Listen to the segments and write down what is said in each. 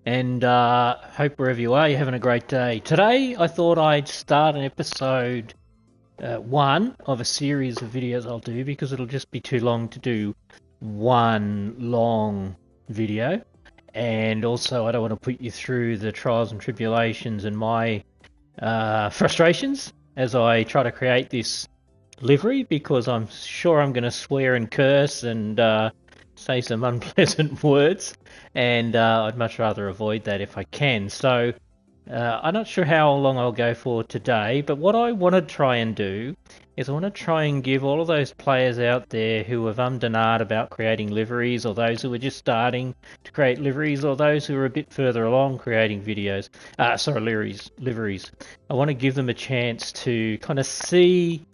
and hope wherever you are, you're having a great day. Today, I thought I'd start an episode one of a series of videos I'll do because it'll just be too long to do one long video. And also, I don't want to put you through the trials and tribulations and my frustrations as I try to create this livery, because I'm sure I'm going to swear and curse and say some unpleasant words, and I'd much rather avoid that if I can. So I'm not sure how long I'll go for today, but what I want to try and do is I want to try and give all of those players out there who have and ahed about creating liveries, or those who are just starting to create liveries, or those who are a bit further along creating videos, liveries. I want to give them a chance to kind of see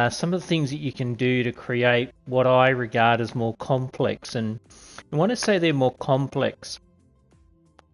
some of the things that you can do to create what I regard as more complex. And I want to say they're more complex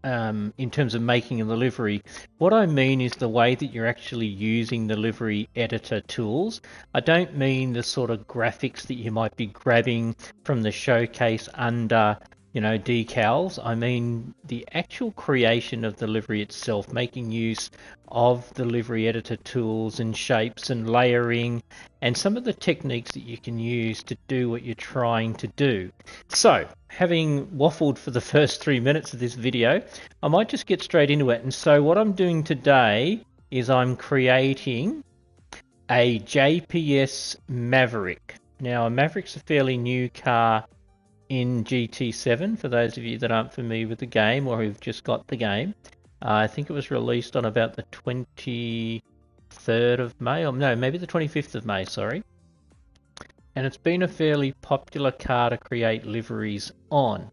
in terms of making the livery. What I mean is the way that you're actually using the livery editor tools. I don't mean the sort of graphics that you might be grabbing from the showcase under, decals. I mean the actual creation of the livery itself, making use of the livery editor tools and shapes and layering and some of the techniques that you can use to do what you're trying to do. So, having waffled for the first 3 minutes of this video, I might just get straight into it. And so what I'm doing today is I'm creating a JPS Maverick. Now, a Maverick's a fairly new car in GT7, for those of you that aren't familiar with the game or who've just got the game. I think it was released on about the 23rd of May, or no, maybe the 25th of May, sorry. And it's been a fairly popular car to create liveries on.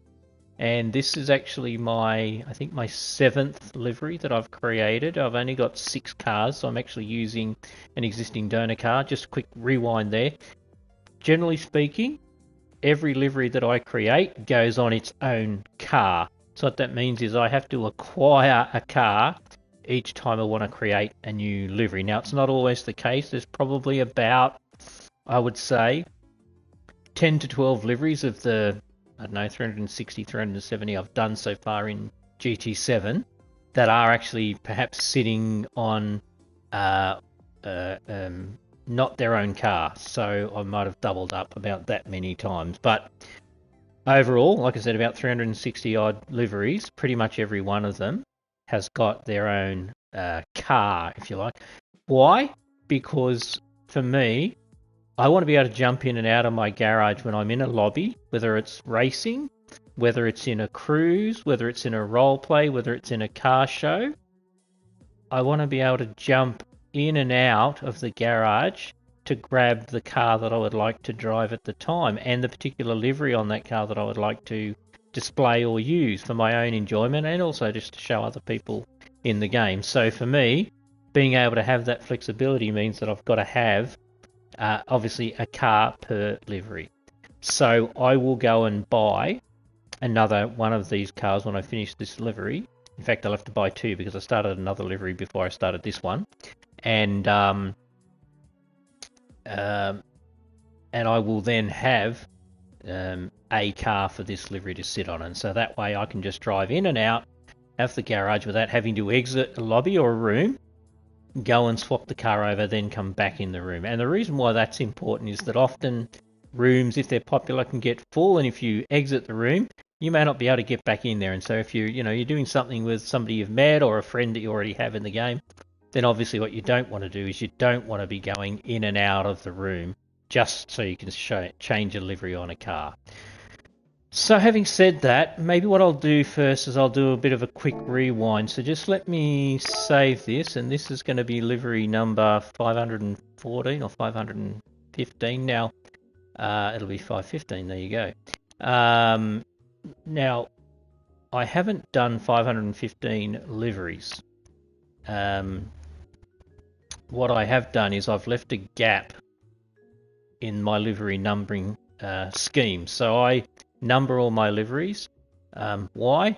And this is actually my 7th livery that I've created. I've only got 6 cars, so I'm actually using an existing donor car. Just a quick rewind there. Generally speaking, every livery that I create goes on its own car. So what that means is I have to acquire a car each time I want to create a new livery. Now, it's not always the case. There's probably about, I would say, 10 to 12 liveries of the, 360, 370 I've done so far in GT7 that are actually perhaps sitting on not their own car. So I might have doubled up about that many times. But overall, like I said, about 360 odd liveries, pretty much every one of them has got their own car, if you like. Why? Because for me, I want to be able to jump in and out of my garage when I'm in a lobby, whether it's racing, whether it's in a cruise, whether it's in a role play, whether it's in a car show. I want to be able to jump in and out of the garage to grab the car that I would like to drive at the time, and the particular livery on that car that I would like to display or use for my own enjoyment, and also just to show other people in the game. So for me, being able to have that flexibility means that I've got to have obviously a car per livery. So I will go and buy another one of these cars when I finish this livery. In fact, I'll have to buy 2 because I started another livery before I started this one. And I will then have a car for this livery to sit on. And so that way I can just drive in and out of the garage without having to exit a lobby or a room, go and swap the car over, then come back in the room. And the reason why that's important is that often rooms, if they're popular, can get full, and if you exit the room, you may not be able to get back in there. And so if you're doing something with somebody you've met or a friend that you already have in the game, then obviously what you don't want to do is you don't want to be going in and out of the room just so you can change a livery on a car. So having said that, maybe what I'll do first is I'll do a bit of a quick rewind. So just let me save this, and this is going to be livery number 514 or 515 now. It'll be 515, there you go. Now, I haven't done 515 liveries. What I have done is I've left a gap in my livery numbering scheme. So I number all my liveries. Why?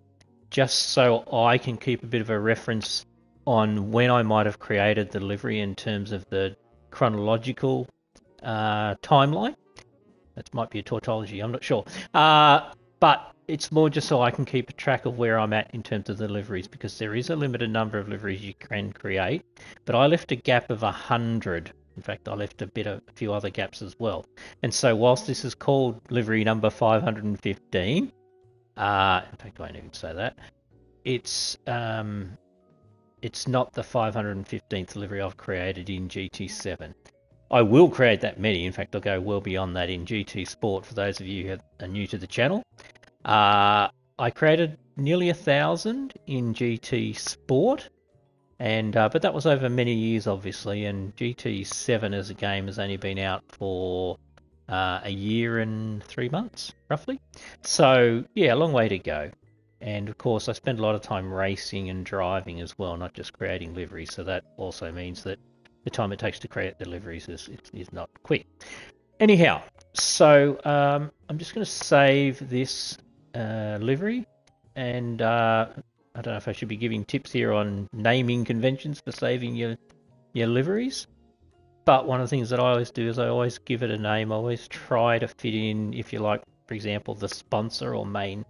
Just so I can keep a bit of a reference on when I might have created the livery in terms of the chronological timeline. That might be a tautology, I'm not sure. But it's more just so I can keep a track of where I'm at in terms of the liveries, because there is a limited number of liveries you can create. But I left a gap of 100. In fact, I left a few other gaps as well. And so whilst this is called livery number 515, in fact, I won't even say that, it's not the 515th livery I've created in GT7. I will create that many. In fact, I'll go well beyond that in GT Sport for those of you who are new to the channel. I created nearly 1,000 in GT Sport, and but that was over many years, obviously, and GT7 as a game has only been out for a year and 3 months, roughly. So, yeah, a long way to go. And, of course, I spend a lot of time racing and driving as well, not just creating liveries, so that also means that the time it takes to create the liveries is not quick. Anyhow, so I'm just going to save this livery, and I don't know if I should be giving tips here on naming conventions for saving your liveries, but one of the things that I always do is I always give it a name. I always try to fit in, if you like, for example, the sponsor or main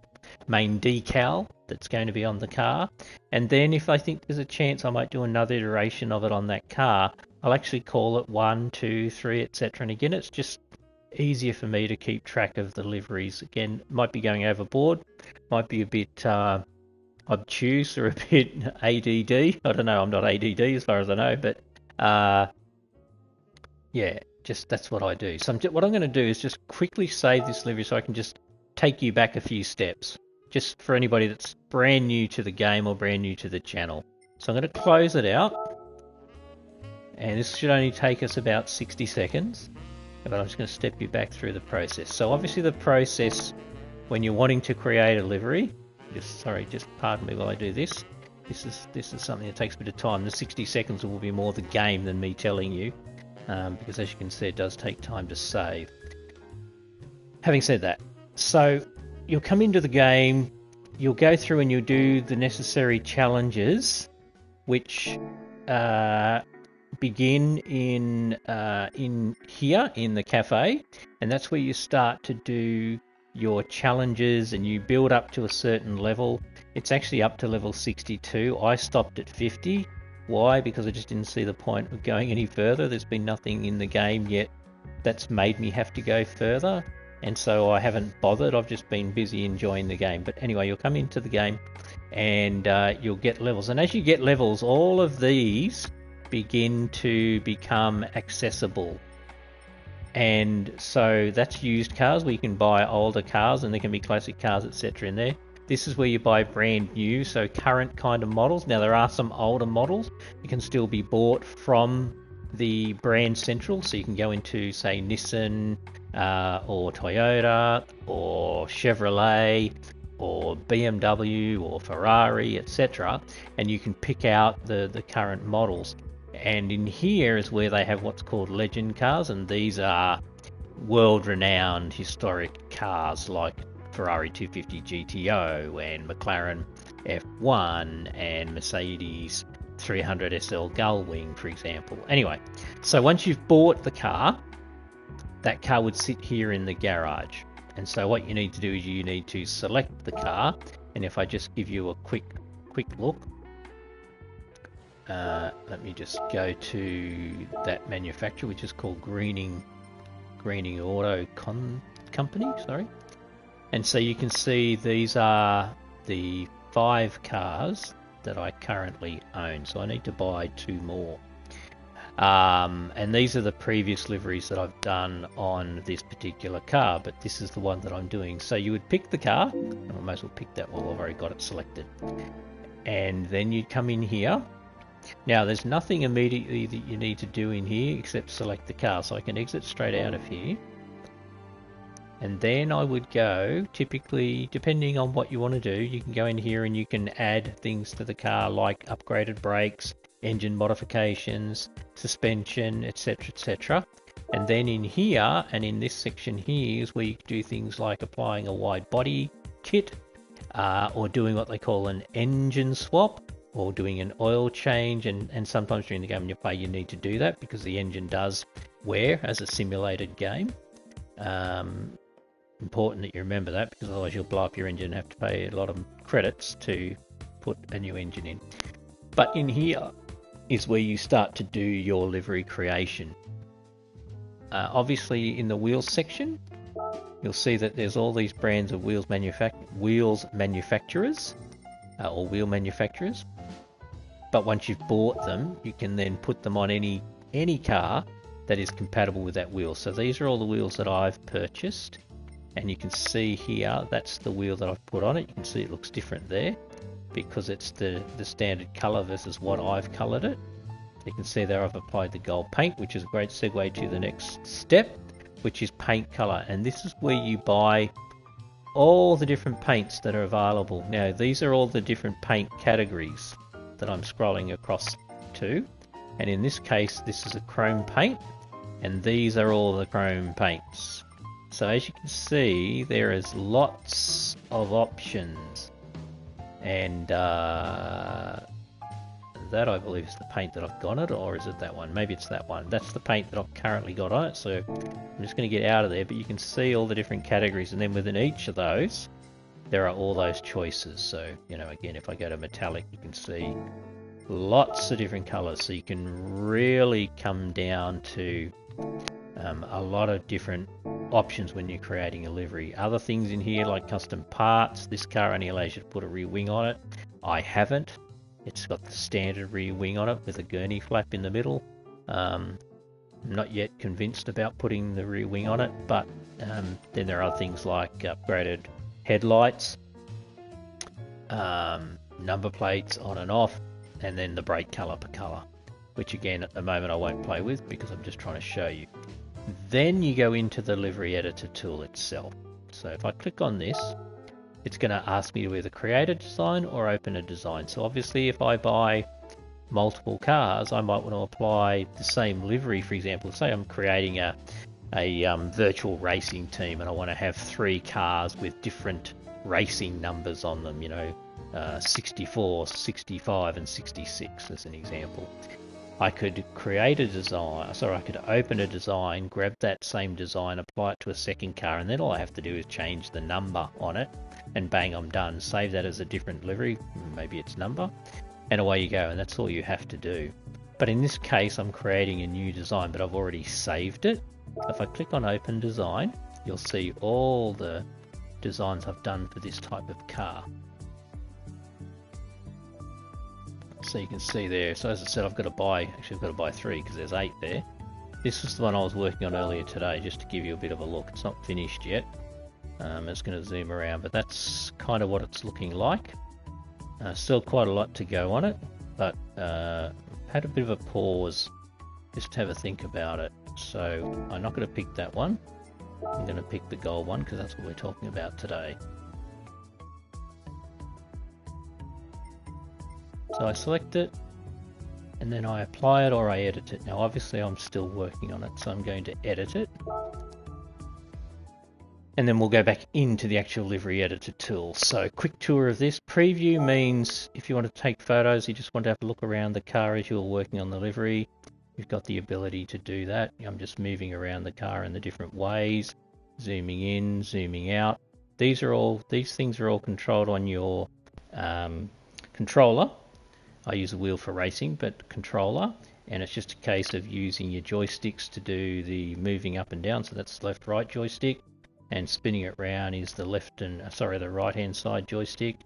decal that's going to be on the car, and then if I think there's a chance I might do another iteration of it on that car, I'll actually call it 1, 2, 3, etc. And again, it's just easier for me to keep track of the liveries. Again, might be going overboard, might be a bit obtuse or a bit ADD. I don't know, I'm not ADD as far as I know, but yeah, just that's what I do. So what I'm going to do is just quickly save this livery so I can just take you back a few steps, just for anybody that's brand new to the game or brand new to the channel. So I'm going to close it out, and this should only take us about 60 seconds, but I'm just going to step you back through the process. So obviously the process when you're wanting to create a livery, just pardon me while I do this. This is something that takes a bit of time. The 60 seconds will be more the game than me telling you, because as you can see, it does take time to save. Having said that, so you'll come into the game, you'll go through and you'll do the necessary challenges, which begin in here in the cafe, and that's where you start to do your challenges, and you build up to a certain level. It's actually up to level 62. I stopped at 50. Why? Because I just didn't see the point of going any further. There's been nothing in the game yet that's made me have to go further, and so I haven't bothered. I've just been busy enjoying the game. But anyway, you'll come into the game and you'll get levels, and as you get levels, all of these begin to become accessible. And so that's used cars where you can buy older cars, and there can be classic cars, etc. in there. This is where you buy brand new, so current kind of models. Now there are some older models that can still be bought from the brand central, so you can go into, say, Nissan or Toyota or Chevrolet or BMW or Ferrari, etc., and you can pick out the current models. And in here is where they have what's called legend cars, and these are world-renowned historic cars like Ferrari 250 GTO and McLaren F1 and Mercedes 300 SL Gullwing, for example. Anyway, so once you've bought the car, that car would sit here in the garage. And so what you need to do is you need to select the car, and if I just give you a quick look, let me just go to that manufacturer, which is called Greening Auto Company, sorry. And so you can see these are the 5 cars that I currently own, so I need to buy 2 more. And these are the previous liveries that I've done on this particular car, but this is the one that I'm doing. So you would pick the car, and I might as well pick that one, I've already got it selected. And then you'd come in here. Now there's nothing immediately that you need to do in here except select the car, so I can exit straight out of here. And then I would go, typically, depending on what you want to do, you can go in here and you can add things to the car like upgraded brakes, engine modifications, suspension, etc, etc. And then in here, and in this section here, is where you can do things like applying a wide body kit, or doing what they call an engine swap, or doing an oil change, and sometimes during the game when you play you need to do that, because the engine does wear as a simulated game. important that you remember that, because otherwise you'll blow up your engine and have to pay a lot of credits to put a new engine in. But in here is where you start to do your livery creation. Obviously in the wheels section, you'll see that there's all these brands of wheels manufacturers, or wheel manufacturers. But once you've bought them, you can then put them on any car that is compatible with that wheel. So these are all the wheels that I've purchased, and you can see here that's the wheel that I've put on it. You can see it looks different there because it's the standard color versus what I've colored it. You can see there I've applied the gold paint, which is a great segue to the next step, which is paint color. And this is where you buy all the different paints that are available. Now these are all the different paint categories that I'm scrolling across to, and in this case this is a chrome paint, and these are all the chrome paints. So as you can see, there is lots of options, and that I believe is the paint that I've got on it, or is it that one? Maybe it's that one. That's the paint that I've currently got on it, so I'm just going to get out of there, but you can see all the different categories, and then within each of those there are all those choices. So, you know, again, if I go to metallic, you can see lots of different colors, so you can really come down to a lot of different options when you're creating a livery. Other things in here like custom parts. This car only allows you to put a rear wing on it. I haven't. It's got the standard rear wing on it with a gurney flap in the middle. I'm not yet convinced about putting the rear wing on it, but then there are other things like upgraded headlights, number plates on and off, and then the brake colour per colour, which again at the moment I won't play with because I'm just trying to show you. Then you go into the livery editor tool itself. So if I click on this, it's going to ask me to either create a design or open a design. So obviously if I buy multiple cars, I might want to apply the same livery. For example, say I'm creating a virtual racing team and I want to have 3 cars with different racing numbers on them, you know, 64, 65 and 66 as an example. I could create a design, I could open a design, grab that same design, apply it to a second car, and then all I have to do is change the number on it, and bang, I'm done. Save that as a different livery, maybe it's number, and away you go, and that's all you have to do. But in this case, I'm creating a new design, but I've already saved it. If I click on Open Design, you'll see all the designs I've done for this type of car. So you can see there, so as I said, I've got to buy 3 because there's 8 there. This was the one I was working on earlier today, just to give you a bit of a look. It's not finished yet. It's going to zoom around, but that's kind of what it's looking like. Still quite a lot to go on it, but had a bit of a pause just to have a think about it. So I'm not going to pick that one. I'm going to pick the gold one because that's what we're talking about today. So I select it, and then I apply it or I edit it. Now obviously I'm still working on it, so I'm going to edit it. And then we'll go back into the actual livery editor tool. So quick tour of this. Preview means if you want to take photos, you just want to have a look around the car as you're working on the livery. You've got the ability to do that. I'm just moving around the car in the different ways, zooming in, zooming out. These things are all controlled on your controller. I use a wheel for racing, but controller, and it's just a case of using your joysticks to do the moving up and down. So that's the left-right joystick, and spinning it round is the the right-hand side joystick,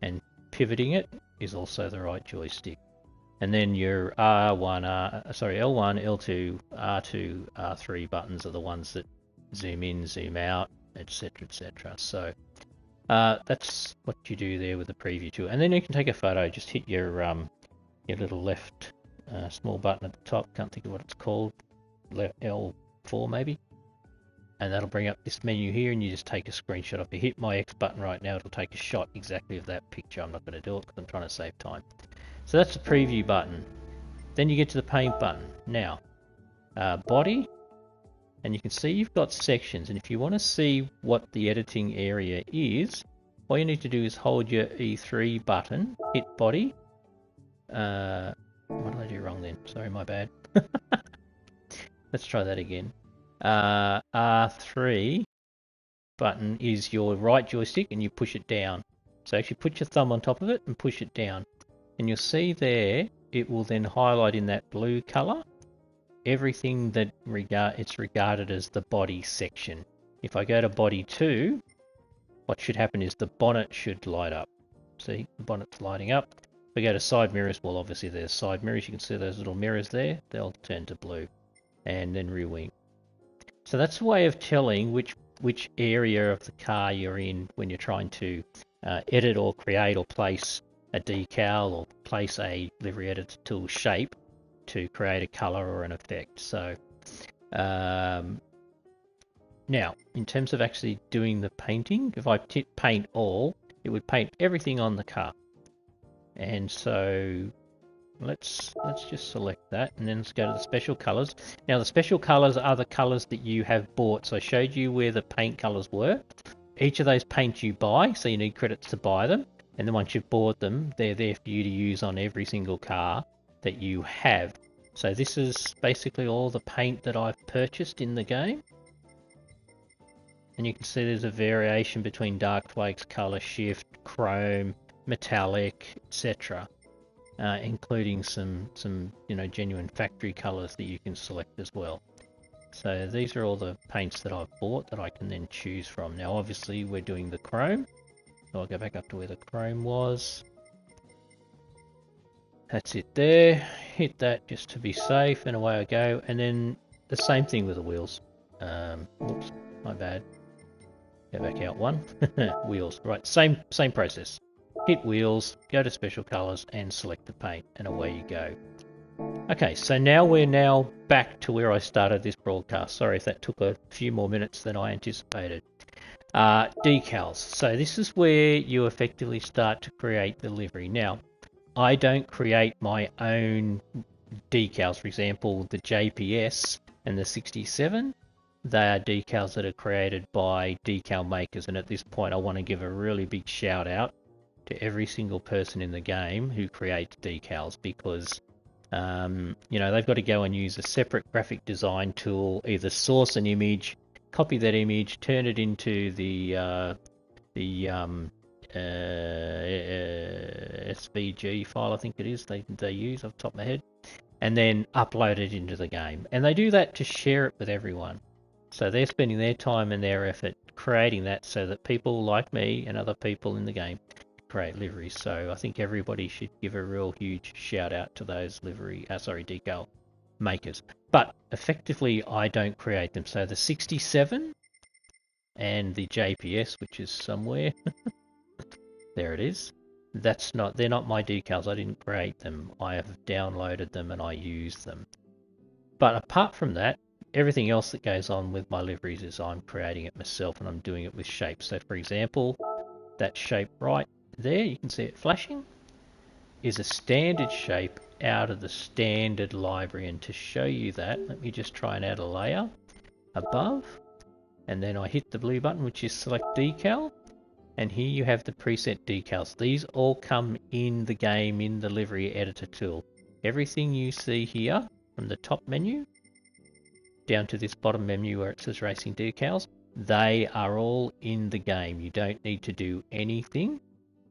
and pivoting it is also the right joystick. And then your L1, L2, R2, R3 buttons are the ones that zoom in, zoom out, etc., etc. So that's what you do there with the preview tool. And then you can take a photo. Just hit your little left small button at the top. Can't think of what it's called. L4 maybe. And that'll bring up this menu here, and you just take a screenshot. If you hit my X button right now, it'll take a shot exactly of that picture. I'm not going to do it because I'm trying to save time. So that's the preview button. Then you get to the paint button. Now, body. And you can see you've got sections, and if you want to see what the editing area is, all you need to do is hold your E3 button, hit body. What did I do wrong then? Sorry, my bad. Let's try that again. R3, button is your right joystick and you push it down. So actually put your thumb on top of it and push it down. And you'll see there, it will then highlight in that blue color everything that it's regarded as the body section. If I go to body 2, what should happen is the bonnet should light up. See, the bonnet's lighting up. If I go to side mirrors, well, obviously there's side mirrors. You can see those little mirrors there. They'll turn to blue. And then rear wing. So that's a way of telling which area of the car you're in when you're trying to edit or create or place a decal or place a livery editor tool shape to create a color or an effect. So now, in terms of actually doing the painting, if I hit paint all, it would paint everything on the car. And so let's just select that, and then let's go to the special colors. Now the special colors are the colors that you have bought. So I showed you where the paint colors were. Each of those paints you buy, so you need credits to buy them. And then once you've bought them, they're there for you to use on every single car that you have. So this is basically all the paint that I've purchased in the game. And you can see there's a variation between dark flakes, color shift, chrome, metallic, etc. Including some genuine factory colors that you can select as well. So these are all the paints that I've bought that I can then choose from. Now obviously we're doing the chrome. So I'll go back up to where the chrome was. That's it there. Hit that just to be safe, and away I go. And then the same thing with the wheels. Oops, my bad. Go back out one. Wheels. Right, same process. Hit wheels, go to special colors and select the paint, and away you go. Okay, so now we're back to where I started this broadcast. Sorry if that took a few more minutes than I anticipated. Decals. So this is where you effectively start to create the livery. Now, I don't create my own decals. For example, the JPS and the 67. They are decals that are created by decal makers, and at this point I want to give a really big shout out to every single person in the game who creates decals, because they've got to go and use a separate graphic design tool, either source an image, copy that image, turn it into the SVG file, I think it is they use off the top of my head, and then upload it into the game. And they do that to share it with everyone. So they're spending their time and their effort creating that so that people like me and other people in the game create liveries. So I think everybody should give a real huge shout out to those decal makers. But effectively, I don't create them. So the 67 and the JPS, which is somewhere, there it is. They're not my decals. I didn't create them. I have downloaded them and I use them. But apart from that, everything else that goes on with my liveries is I'm creating it myself, and I'm doing it with shapes. So for example, that shape right there, you can see it flashing, is a standard shape out of the standard library. And to show you that, let me just try and add a layer above, and then I hit the blue button, which is select decal, and here you have the preset decals. These all come in the game in the livery editor tool. Everything you see here from the top menu down to this bottom menu where it says racing decals, they are all in the game. You don't need to do anything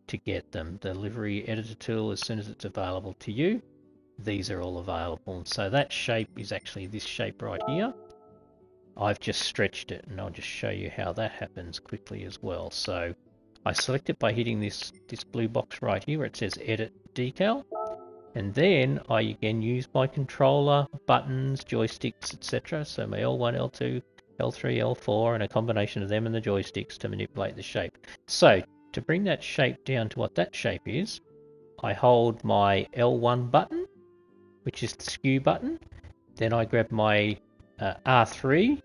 to get them. The livery editor tool, as soon as it's available to you, these are all available. So that shape is actually this shape right here. I've just stretched it, and I'll just show you how that happens quickly as well. So I select it by hitting this blue box right here where it says edit decal. And then I again use my controller, buttons, joysticks, etc. So my L1, L2, L3, L4, and a combination of them and the joysticks to manipulate the shape. So to bring that shape down to what that shape is, I hold my L1 button, which is the skew button. Then I grab my R3,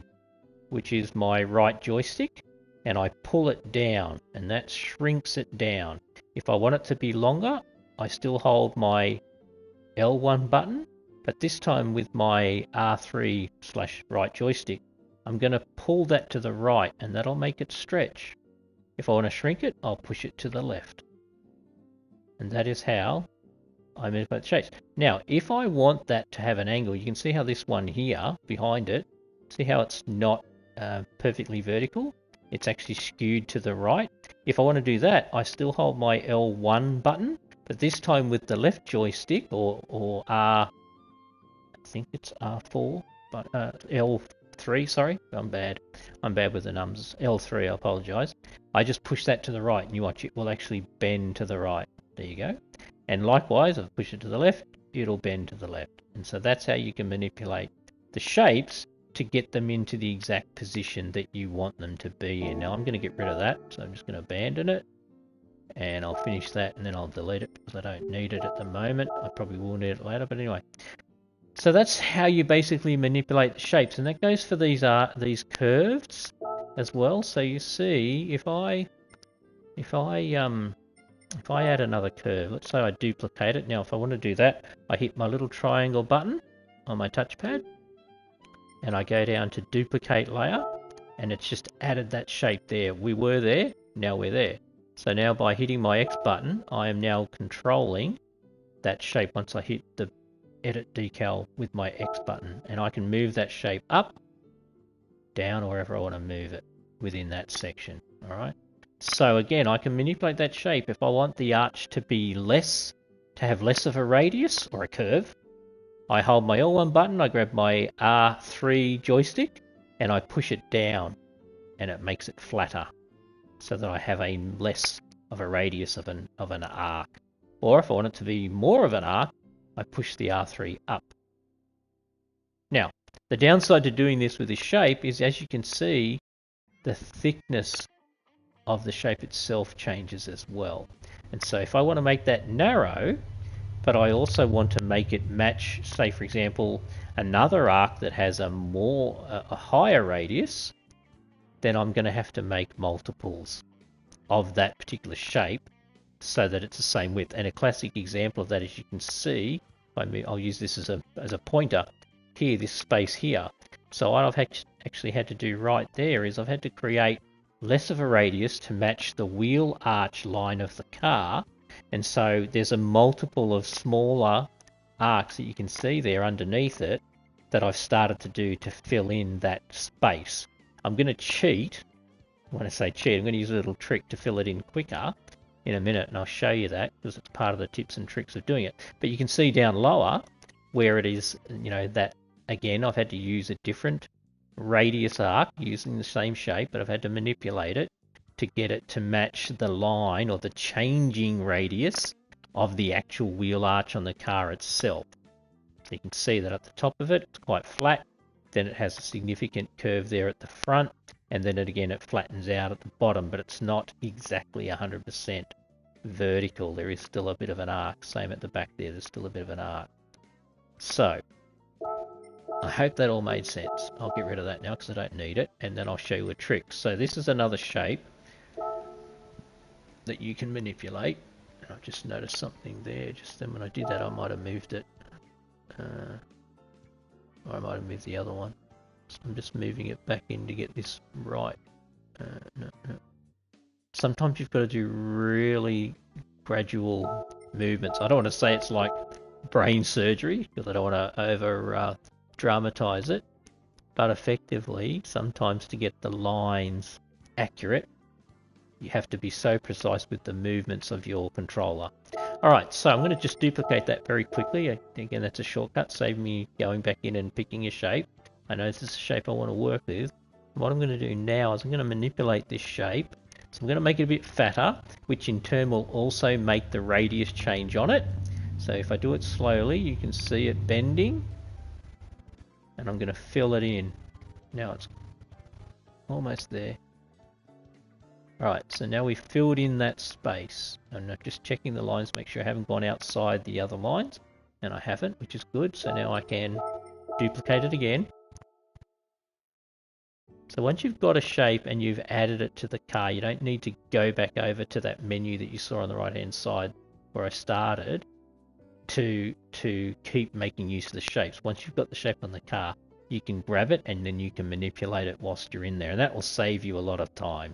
which is my right joystick, and I pull it down, and that shrinks it down. If I want it to be longer, I still hold my L1 button, but this time with my R3/right joystick, I'm going to pull that to the right, and that'll make it stretch. If I want to shrink it, I'll push it to the left. And that is how I manipulate the shapes. Now, if I want that to have an angle, you can see how this one here, behind it, see how it's not perfectly vertical? it's actually skewed to the right. If I want to do that, I still hold my L1 button, but this time with the left joystick, or R, I think it's R4, but L3, sorry, I'm bad with the numbers. L3, I apologize. I just push that to the right, and you watch, it will actually bend to the right. There you go. And likewise, if I push it to the left, it'll bend to the left. And so that's how you can manipulate the shapes to get them into the exact position that you want them to be in. Now I'm going to get rid of that, so I'm just going to abandon it, and I'll finish that, and then I'll delete it because I don't need it at the moment. I probably will need it later, but anyway. So that's how you basically manipulate the shapes, and that goes for these curves as well. So you see, if I add another curve, let's say I duplicate it. Now if I want to do that, I hit my little triangle button on my touchpad, and I go down to duplicate layer, and it's just added that shape there. We were there, now we're there. So now by hitting my X button, I am now controlling that shape once I hit the edit decal with my X button, and I can move that shape up, down, or wherever I want to move it within that section. All right. So again, I can manipulate that shape. If I want the arch to be less, to have less of a radius or a curve, I hold my L1 button, I grab my R3 joystick, and I push it down, and it makes it flatter, so that I have a less of a radius of an arc. Or if I want it to be more of an arc, I push the R3 up. Now, the downside to doing this with this shape is, as you can see, the thickness of the shape itself changes as well. And so if I want to make that narrow, but I also want to make it match, say for example, another arc that has a higher radius, then I'm going to have to make multiples of that particular shape so that it's the same width. And a classic example of that, as you can see, I'll use this as a pointer here, this space here. So what I've actually had to do right there is I've had to create less of a radius to match the wheel arch line of the car, and so there's a multiple of smaller arcs that you can see there underneath it that I've started to do to fill in that space. I'm going to cheat. When I say cheat, I'm going to use a little trick to fill it in quicker in a minute, and I'll show you that because it's part of the tips and tricks of doing it. But you can see down lower where it is, that again I've had to use a different radius arc using the same shape, but I've had to manipulate it to get it to match the line or the changing radius of the actual wheel arch on the car itself. So you can see that at the top of it, it's quite flat, then it has a significant curve there at the front, and then it flattens out at the bottom, but it's not exactly 100% vertical. There is still a bit of an arc. Same at the back there's still a bit of an arc. So I hope that all made sense. I'll get rid of that now because I don't need it, and then I'll show you a trick. So this is another shape that you can manipulate, and I've just noticed something there. Just then when I did that, I might have moved it, or I might have moved the other one. So I'm just moving it back in to get this right. No. Sometimes you've got to do really gradual movements. I don't want to say it's like brain surgery because I don't want to over dramatize it, but effectively sometimes to get the lines accurate you have to be so precise with the movements of your controller. Alright, so I'm going to just duplicate that very quickly. Again, that's a shortcut, save me going back in and picking a shape. I know this is a shape I want to work with. What I'm going to do now is I'm going to manipulate this shape. So I'm going to make it a bit fatter, which in turn will also make the radius change on it. So if I do it slowly, you can see it bending. And I'm going to fill it in. Now it's almost there. Alright, so now we've filled in that space. I'm just checking the lines, make sure I haven't gone outside the other lines. And I haven't, which is good. So now I can duplicate it again. So once you've got a shape and you've added it to the car, you don't need to go back over to that menu that you saw on the right hand side where I started to keep making use of the shapes. Once you've got the shape on the car, you can grab it and then you can manipulate it whilst you're in there, and that will save you a lot of time.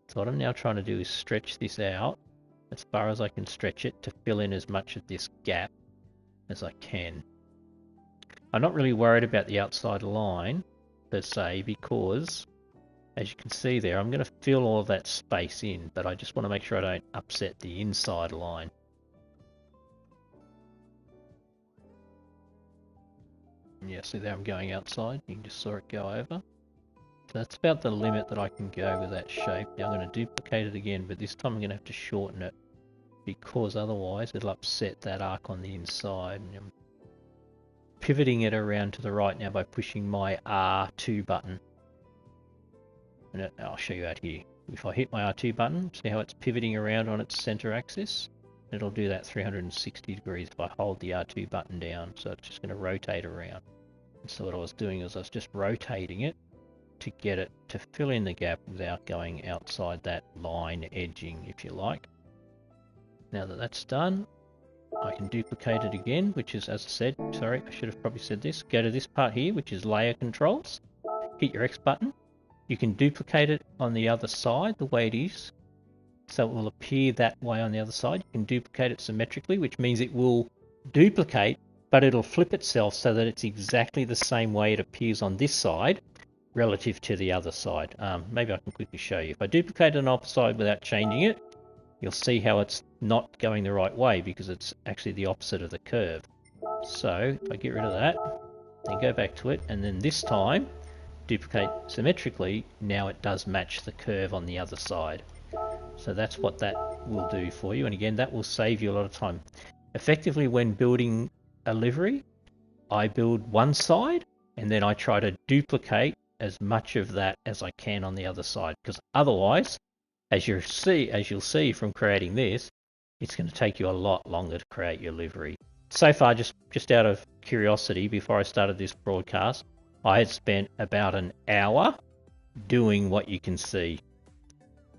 So what I'm now trying to do is stretch this out as far as I can stretch it to fill in as much of this gap as I can. I'm not really worried about the outside line per se, because As you can see there, I'm going to fill all of that space in, but I just want to make sure I don't upset the inside line. Yeah, see there I'm going outside, you just saw it go over. So that's about the limit that I can go with that shape. Now I'm going to duplicate it again, but this time I'm going to have to shorten it, because otherwise it'll upset that arc on the inside. And I'm pivoting it around to the right now by pushing my R2 button. And I'll show you out here. If I hit my R2 button, see how it's pivoting around on its center axis? It'll do that 360 degrees if I hold the R2 button down, so it's just going to rotate around. And so what I was doing is I was just rotating it to get it to fill in the gap without going outside that line edging, if you like. Now that that's done, I can duplicate it again, which is, as I said, sorry, I should have probably said this, go to this part here, which is layer controls, hit your X button. You can duplicate it on the other side the way it is, so it will appear that way on the other side. You can duplicate it symmetrically, which means it will duplicate, but it'll flip itself so that it's exactly the same way it appears on this side relative to the other side. Maybe I can quickly show you. If I duplicate it on the opposite side without changing it, you'll see how it's not going the right way because it's actually the opposite of the curve. So if I get rid of that, then go back to it, and then this time duplicate symmetrically, now it does match the curve on the other side. So that's what that will do for you, and again that will save you a lot of time. Effectively, when building a livery, I build one side and then I try to duplicate as much of that as I can on the other side, because otherwise, as you'll see from creating this, it's going to take you a lot longer to create your livery. So far, just out of curiosity, before I started this broadcast, I had spent about an hour doing what you can see.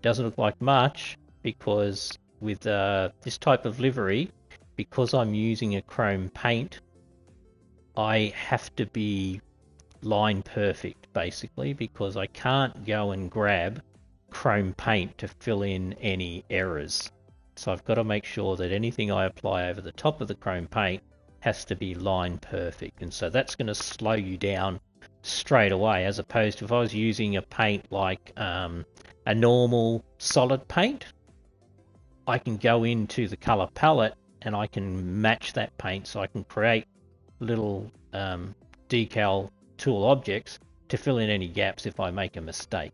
Doesn't look like much, because with this type of livery, because I'm using a chrome paint, I have to be line perfect basically, because I can't go and grab chrome paint to fill in any errors. So I've got to make sure that anything I apply over the top of the chrome paint has to be line perfect, and so that's going to slow you down straight away, as opposed to if I was using a paint like a normal solid paint, I can go into the color palette and I can match that paint, so I can create little decal tool objects to fill in any gaps if I make a mistake.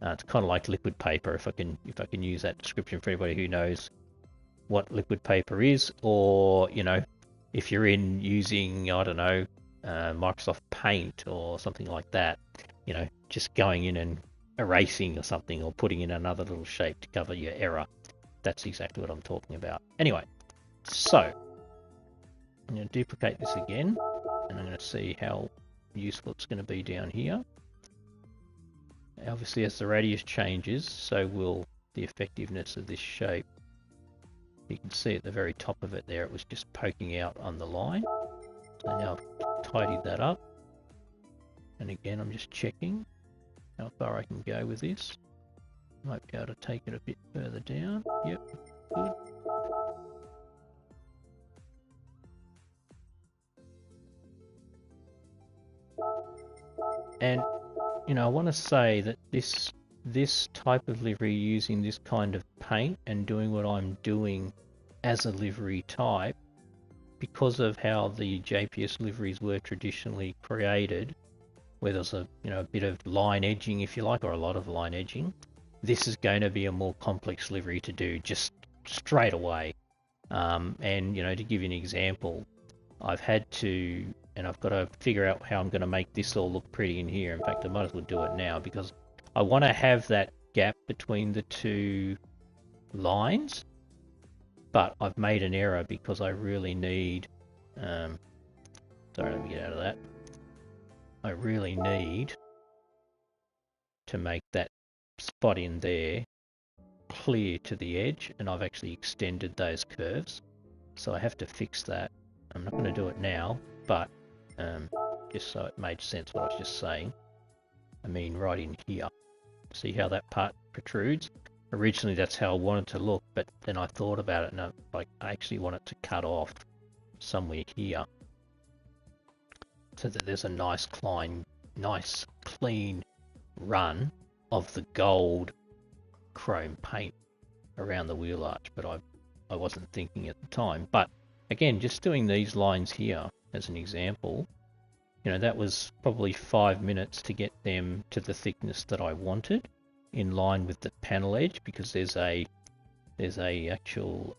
It's kind of like liquid paper, if I can use that description for anybody who knows what liquid paper is, or if you're using, I don't know, Microsoft Paint or something like that, just going in and erasing or something, or putting in another little shape to cover your error. That's exactly what I'm talking about. Anyway, so I'm going to duplicate this again, and I'm going to see how useful it's going to be down here. Obviously, as the radius changes, so will the effectiveness of this shape. You can see at the very top of it there, it was just poking out on the line. So now I've tidied that up. And again, I'm just checking how far I can go with this. Might be able to take it a bit further down. Yep, good. And I want to say that this type of livery, using this kind of paint and doing what I'm doing as a livery type, because of how the JPS liveries were traditionally created, where there's a bit of line edging, if you like, or a lot of line edging, this is going to be a more complex livery to do just straight away. And to give you an example, I've got to figure out how I'm going to make this all look pretty in here. In fact, I might as well do it now, because I want to have that gap between the two lines, but I've made an error because I really need, sorry, let me get out of that. I really need to make that spot in there clear to the edge, and I've actually extended those curves, so I have to fix that. I'm not going to do it now, but just so it made sense what I was just saying, I mean right in here. See how that part protrudes? Originally that's how I wanted to look, but then I thought about it and I actually want it to cut off somewhere here, so that there's a nice clean run of the gold chrome paint around the wheel arch, but I wasn't thinking at the time. But again, just doing these lines here as an example, you know, that was probably 5 minutes to get them to the thickness that I wanted, in line with the panel edge, because there's a actual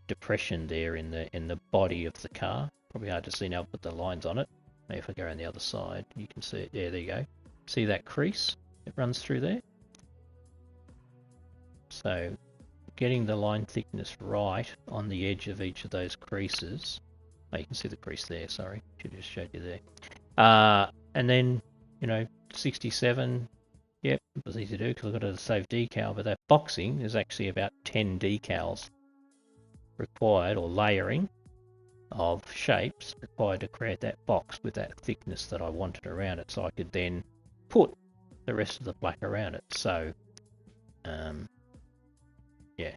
depression there in the body of the car. Probably hard to see now, put the lines on it. Maybe if I go around the other side, you can see it. Yeah, there you go. See that crease? It runs through there. So getting the line thickness right on the edge of each of those creases. Oh, you can see the crease there, sorry. Should have just showed you there. And then, you know, 67, yep, it was easy to do because I've got a save decal, but that boxing is actually about 10 decals required, or layering of shapes required to create that box with that thickness that I wanted around it, so I could then put the rest of the black around it. So, yeah.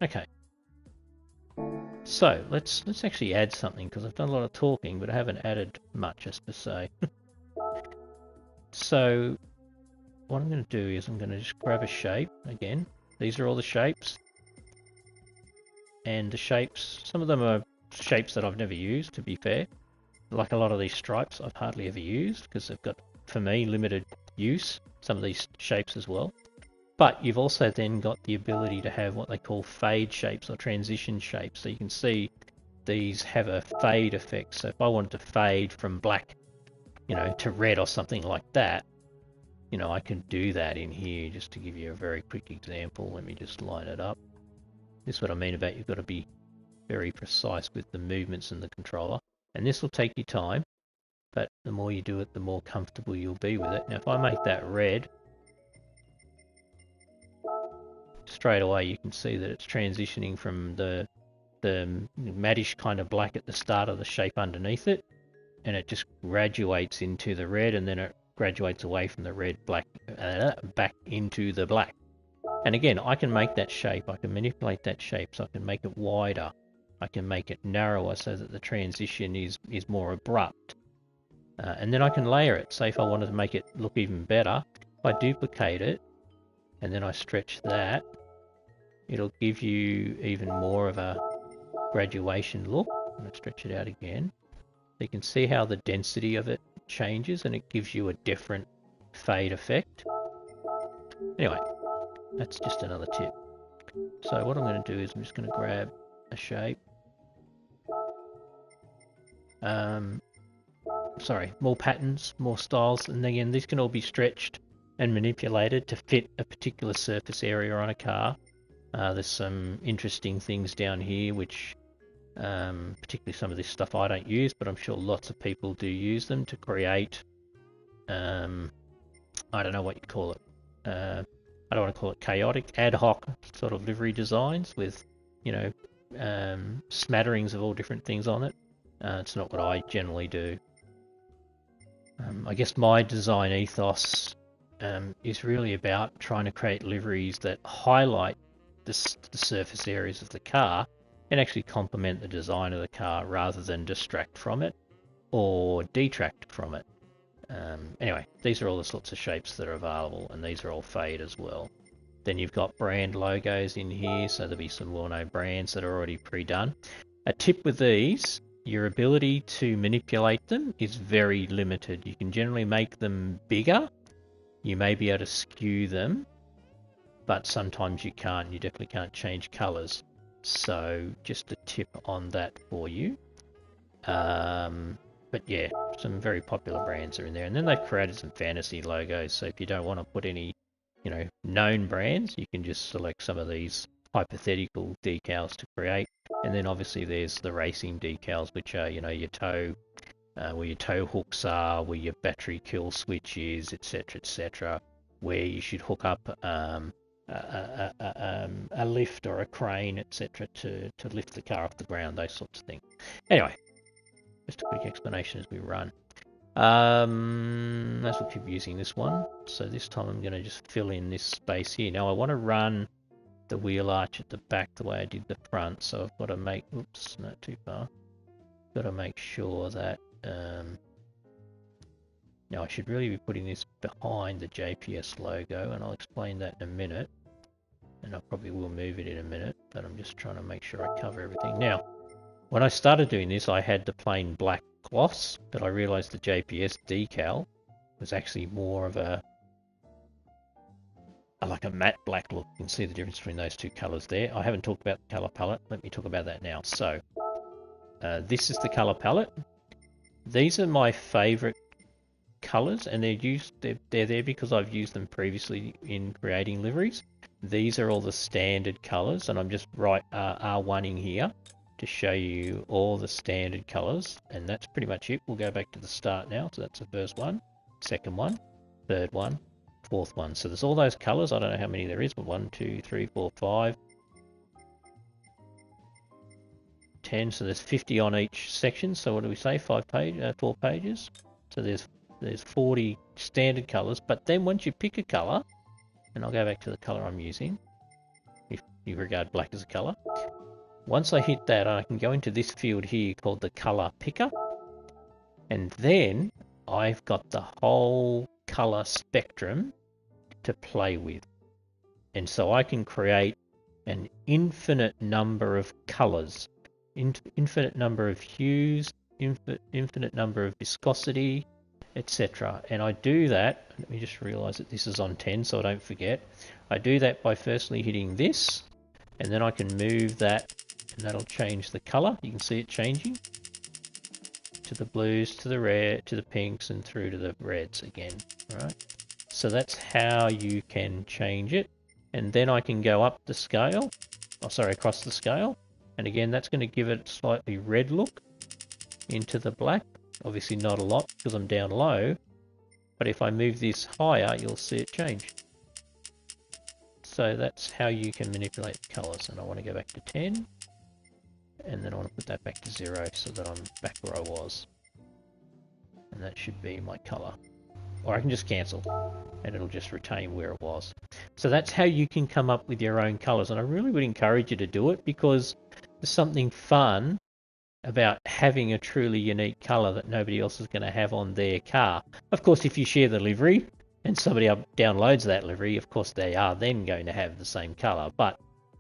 Okay. So let's actually add something, because I've done a lot of talking, but I haven't added much, as per se. So what I'm going to do is I'm going to just grab a shape again. These are all the shapes, and the shapes, some of them are shapes that I've never used, to be fair. Like a lot of these stripes I've hardly ever used, because they've got, for me, limited use, some of these shapes as well. But you've also then got the ability to have what they call fade shapes or transition shapes. So you can see these have a fade effect. So if I wanted to fade from black, you know, to red or something like that, you know, I can do that in here. Just to give you a very quick example, let me just line it up. This is what I mean about you've got to be very precise with the movements in the controller. And this will take you time, but the more you do it, the more comfortable you'll be with it. Now if I make that red, straight away you can see that it's transitioning from the mattish kind of black at the start of the shape underneath it, and it just graduates into the red, and then it graduates away from the red black back into the black. And again, I can make that shape, I can manipulate that shape, so I can make it wider, I can make it narrower so that the transition is more abrupt, and then I can layer it. Say if I wanted to make it look even better, if I duplicate it and then I stretch that, it'll give you even more of a graduation look. I'm going to stretch it out again. You can see how the density of it changes, and it gives you a different fade effect. Anyway, that's just another tip. So what I'm going to do is I'm just going to grab a shape. Sorry, more patterns, more styles, and again, these can all be stretched and manipulated to fit a particular surface area on a car. There's some interesting things down here, which particularly some of this stuff I don't use, but I'm sure lots of people do use them to create, I don't know what you call it. I don't want to call it chaotic, ad hoc sort of livery designs with, you know, smatterings of all different things on it. It's not what I generally do. I guess my design ethos is really about trying to create liveries that highlight the surface areas of the car and actually complement the design of the car rather than distract from it or detract from it. Anyway, these are all the sorts of shapes that are available, and these are all fade as well. Then you've got brand logos in here, so there'll be some well-known brands that are already pre-done. A tip with these, your ability to manipulate them is very limited. You can generally make them bigger, you may be able to skew them, but sometimes you can't. You definitely can't change colors. So just a tip on that for you. But yeah, some very popular brands are in there, and then they've created some fantasy logos. So if you don't want to put any, you know, known brands, you can just select some of these hypothetical decals to create. And then obviously there's the racing decals, which are, you know, your toe, where your tow hooks are, where your battery kill switch is, etc., where you should hook up a lift or a crane, etc., to lift the car off the ground, those sorts of things. Anyway, just a quick explanation as we run. As we'll keep using this one, so this time I'm going to just fill in this space here. Now I want to run the wheel arch at the back the way I did the front, so I've got to make, oops, not too far. Got to make sure that Now I should really be putting this behind the JPS logo, and I'll explain that in a minute. And I probably will move it in a minute, but I'm just trying to make sure I cover everything. Now, when I started doing this, I had the plain black gloss, but I realized the JPS decal was actually more of like a matte black look. You can see the difference between those two colors there. I haven't talked about the color palette. Let me talk about that now. So, this is the color palette. These are my favorite colors, and they're there because I've used them previously in creating liveries. These are all the standard colors, and I'm just R1ing here to show you all the standard colors, and that's pretty much it. We'll go back to the start now. So that's the first one, second one, third one, fourth one. So there's all those colors. I don't know how many there is, but 1, 2, 3, 4, 5, 10. So there's 50 on each section. So what do we say? 4 pages. So there's 40 standard colors. But then once you pick a color, and I'll go back to the color I'm using, if you regard black as a color. Once I hit that, I can go into this field here called the color picker, and then I've got the whole color spectrum to play with. And so I can create an infinite number of colors, infinite number of hues, infinite number of viscosity, etc. And I do that, let me just realize that this is on 10 so I don't forget. I do that by firstly hitting this, and then I can move that, and that'll change the color. You can see it changing to the blues, to the red, to the pinks, and through to the reds again. Right? So that's how you can change it. And then I can go up the scale, across the scale. And again, that's going to give it a slightly red look into the black. Obviously not a lot because I'm down low, but if I move this higher, you'll see it change. So that's how you can manipulate the colors. And I want to go back to 10, and then I want to put that back to 0 so that I'm back where I was. And that should be my color. Or I can just cancel, and it'll just retain where it was. So that's how you can come up with your own colors. And I really would encourage you to do it, because there's something fun about having a truly unique color that nobody else is going to have on their car. Of course, if you share the livery and somebody downloads that livery, of course they are then going to have the same color. But,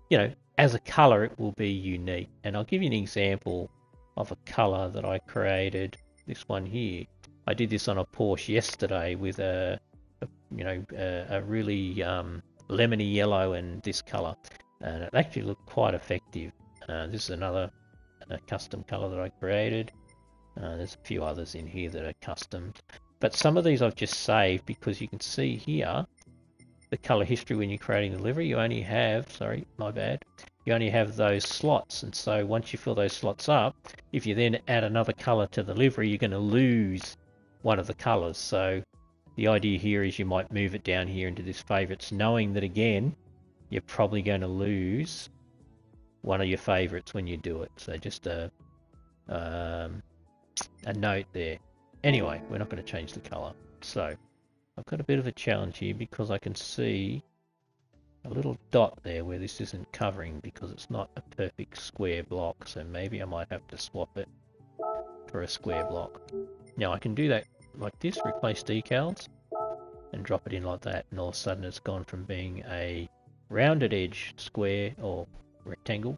you know, as a color, it will be unique. And I'll give you an example of a color that I created, this one here. I did this on a Porsche yesterday with a really lemony yellow and this color. And it actually looked quite effective. This is another custom color that I created. There's a few others in here that are custom, but some of these I've just saved because you can see here the color history when you're creating the livery. You only have, you only have those slots, and so once you fill those slots up, if you then add another color to the livery, you're going to lose one of the colors. So the idea here is you might move it down here into this favorites, knowing that again you're probably going to lose one of your favorites when you do it. So just a note there. Anyway, we're not going to change the color. So I've got a bit of a challenge here because I can see a little dot there where this isn't covering because it's not a perfect square block. So maybe I might have to swap it for a square block. Now I can do that like this, replace decals, and drop it in like that, and all of a sudden it's gone from being a rounded edge square or rectangle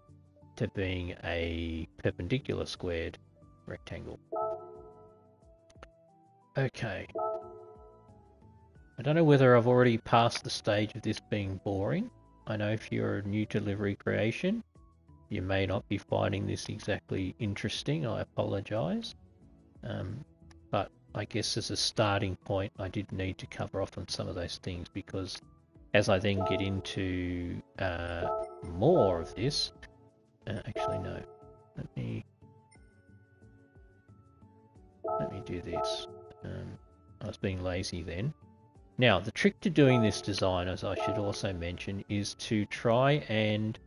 to being a perpendicular squared rectangle. Okay. I don't know whether I've already passed the stage of this being boring. I know if you're new to livery creation, you may not be finding this exactly interesting. I apologize. But I guess as a starting point, I did need to cover off on some of those things, because as I then get into more of this, actually no, let me do this. I was being lazy then. Now the trick to doing this design, as I should also mention, is to try and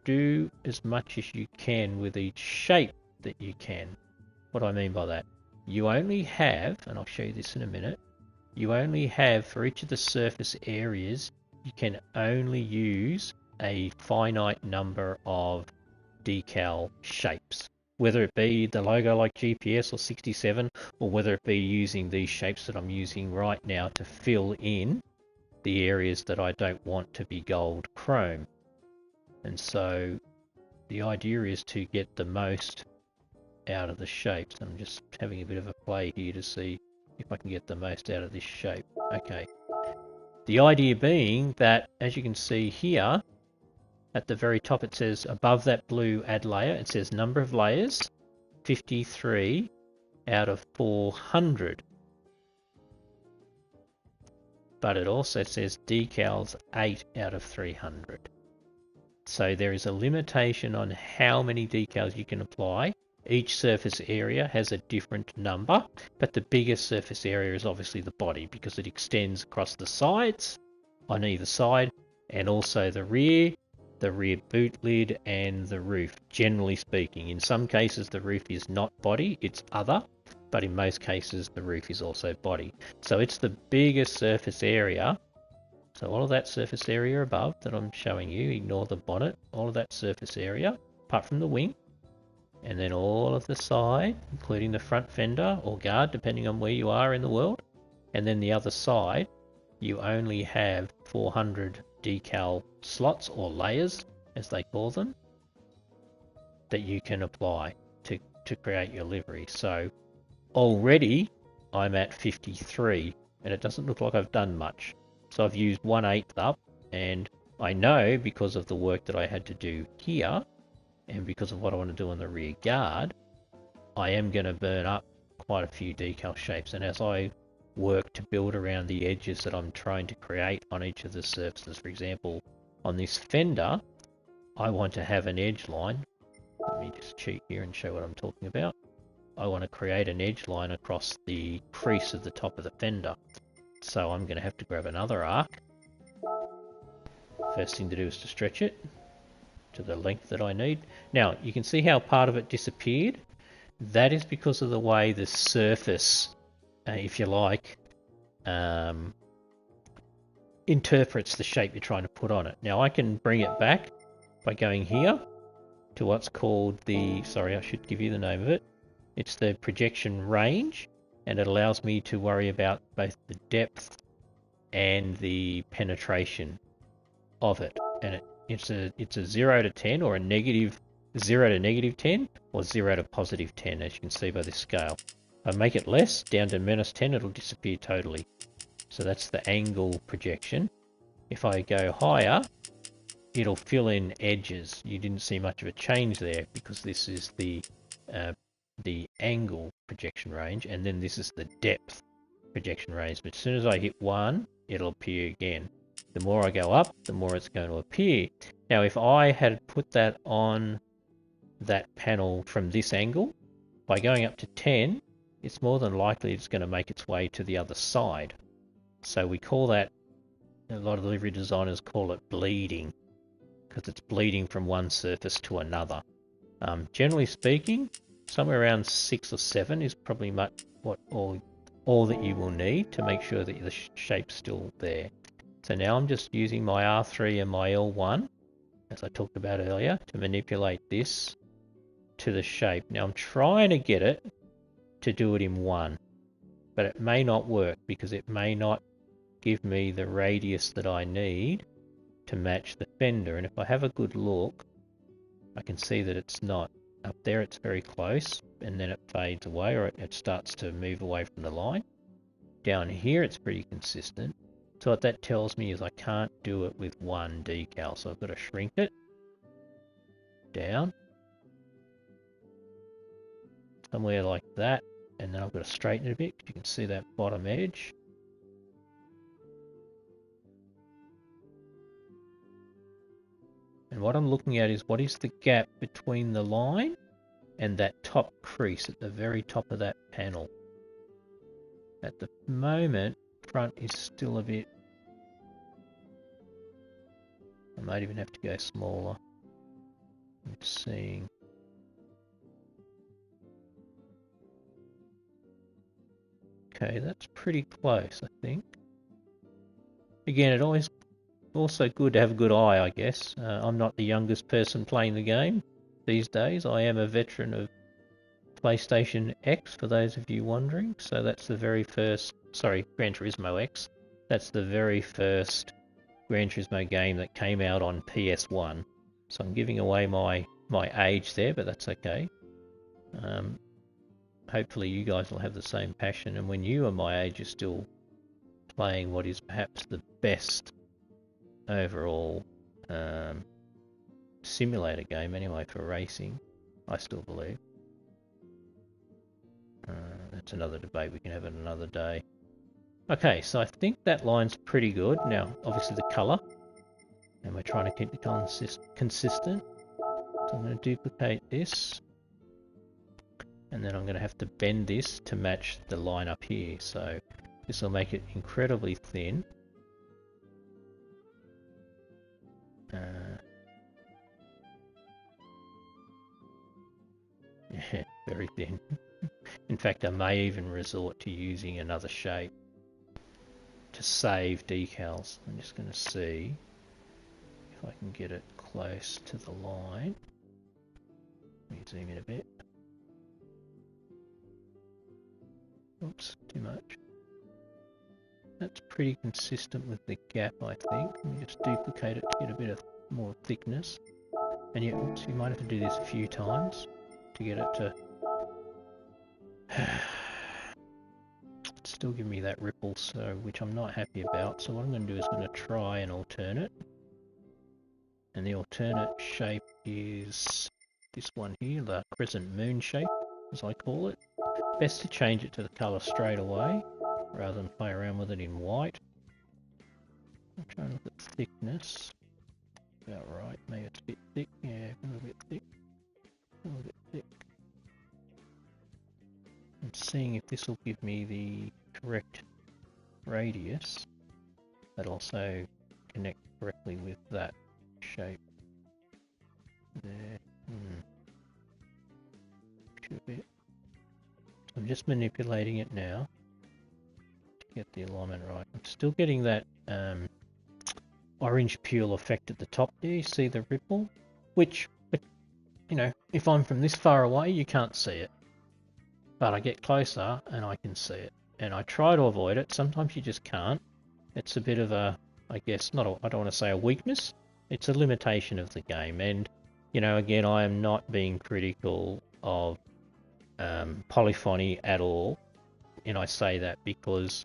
do as much as you can with each shape that you can. What do I mean by that? You only have, and I'll show you this in a minute, you only have, for each of the surface areas, you can only use a finite number of decal shapes, whether it be the logo like GPS or 67, or whether it be using these shapes that I'm using right now to fill in the areas that I don't want to be gold chrome. And so the idea is to get the most out of the shapes. I'm just having a bit of a play here to see if I can get the most out of this shape. Okay. The idea being that, as you can see here, at the very top it says, above that blue add layer, it says number of layers, 53 out of 400. But it also says decals 8 out of 300. So there is a limitation on how many decals you can apply. Each surface area has a different number, but the biggest surface area is obviously the body because it extends across the sides on either side, and also the rear boot lid, and the roof, generally speaking. In some cases the roof is not body, it's other, but in most cases the roof is also body. So it's the biggest surface area. So all of that surface area above that I'm showing you, ignore the bonnet, all of that surface area, apart from the wing, and then all of the side, including the front fender or guard, depending on where you are in the world, and then the other side, you only have 400 decal slots or layers, as they call them, that you can apply to create your livery. So already I'm at 53, and it doesn't look like I've done much. So I've used 1/8 up, and I know because of the work that I had to do here, and because of what I want to do on the rear guard, I am going to burn up quite a few decal shapes. And as I work to build around the edges that I'm trying to create on each of the surfaces, for example, on this fender, I want to have an edge line. Let me just cheat here and show what I'm talking about. I want to create an edge line across the crease of the top of the fender. So I'm going to have to grab another arc. First thing to do is to stretch it to the length that I need. Now you can see how part of it disappeared. That is because of the way the surface, if you like, interprets the shape you're trying to put on it. Now I can bring it back by going here to what's called the, sorry, I should give you the name of it. It's the projection range, and it allows me to worry about both the depth and the penetration of it. And it's a 0 to 10, or a negative 0 to negative 10, or 0 to positive 10, as you can see by this scale. If I make it less, down to -10, it'll disappear totally. So that's the angle projection. If I go higher, it'll fill in edges. You didn't see much of a change there because this is the angle projection range, and then this is the depth projection range. But as soon as I hit 1, it'll appear again. The more I go up, the more it's going to appear. Now if I had put that on that panel from this angle, by going up to 10, it's more than likely it's going to make its way to the other side. So we call that, a lot of livery designers call it bleeding, because it's bleeding from one surface to another. Generally speaking, somewhere around 6 or 7 is probably what all that you will need to make sure that the shape's still there. So now I'm just using my R3 and my L1, as I talked about earlier, to manipulate this to the shape. Now I'm trying to get it to do it in 1, but it may not work because it may not give me the radius that I need to match the fender. And if I have a good look, I can see that it's not. Up there it's very close, and then it fades away, or it starts to move away from the line. Down here it's pretty consistent. So what that tells me is I can't do it with one decal, so I've got to shrink it down somewhere like that, and then I've got to straighten it a bit. You can see that bottom edge. And what I'm looking at is what is the gap between the line and that top crease at the very top of that panel. At the moment, front is still a bit, I might even have to go smaller. I'm seeing. Okay, that's pretty close, I think. Again, it always also good to have a good eye, I guess. I'm not the youngest person playing the game these days. I am a veteran of PlayStation X, for those of you wondering. So that's the very first, sorry, Gran Turismo X. That's the very first Gran Turismo game that came out on PS1. So I'm giving away my age there, but that's okay. Hopefully you guys will have the same passion, and when you are my age, you're still playing what is perhaps the best overall simulator game anyway for racing, I still believe. That's another debate we can have another day. Okay, so I think that line's pretty good. Now, obviously the colour, and we're trying to keep it consistent. So I'm going to duplicate this, and then I'm going to have to bend this to match the line up here. So this will make it incredibly thin. Yeah, very thin. In fact, I may even resort to using another shape to save decals. I'm just going to see if I can get it close to the line. Let me zoom in a bit. Oops, too much. That's pretty consistent with the gap, I think. Let me just duplicate it to get a bit of more thickness. And yeah, oops, you might have to do this a few times to get it to still give me that ripple, so which I'm not happy about. So what I'm going to do is going to try an alternate, and the alternate shape is this one here, the crescent moon shape, as I call it. Best to change it to the colour straight away rather than play around with it in white. I'm trying to look at thickness. About right, maybe it's a bit thick. Yeah, a little bit thick. A little bit thick. And seeing if this will give me the correct radius that also connect correctly with that shape there. Should be. I'm just manipulating it now to get the alignment right. I'm still getting that orange peel effect at the top there. You see the ripple, which, you know, if I'm from this far away, you can't see it. But I get closer and I can see it. And I try to avoid it. Sometimes you just can't. It's a bit of a, I guess, I don't want to say a weakness. It's a limitation of the game. And, you know, again, I am not being critical of polyphony at all. And I say that because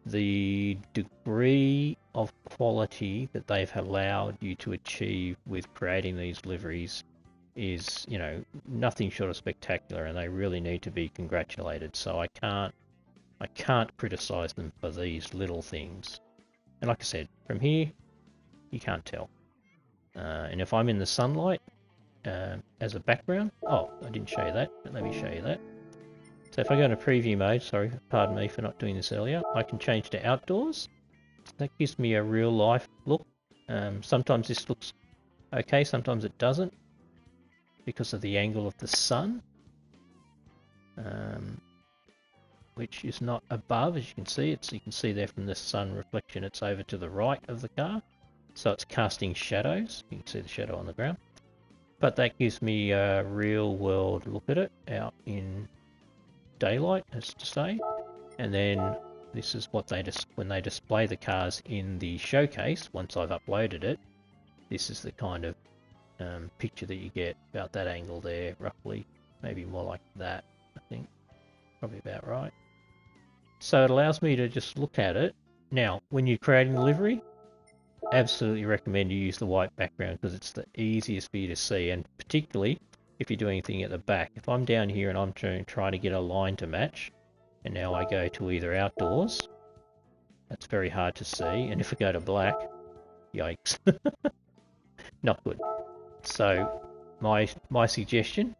the degree of quality that they've allowed you to achieve with creating these liveries is, you know, nothing short of spectacular, and they really need to be congratulated. So I can't criticize them for these little things. And like I said, from here you can't tell. And if I'm in the sunlight as a background, oh, I didn't show you that, but let me show you that. So if I go into preview mode, sorry, pardon me for not doing this earlier, I can change to outdoors. That gives me a real life look. Sometimes this looks okay, sometimes it doesn't, because of the angle of the sun, which is not above, as you can see. You can see there from the sun reflection, it's over to the right of the car, so it's casting shadows. You can see the shadow on the ground, but that gives me a real world look at it out in daylight, as to say. And then this is what when they display the cars in the showcase, once I've uploaded it, this is the kind of picture that you get, about that angle there, roughly, maybe more like that, I think, probably about right. So it allows me to just look at it. Now, when you're creating the livery, absolutely recommend you use the white background, because it's the easiest for you to see, and particularly if you're doing anything at the back. If I'm down here and I'm trying to get a line to match, and now I go to either outdoors, that's very hard to see, and if I go to black, yikes, not good. So my suggestion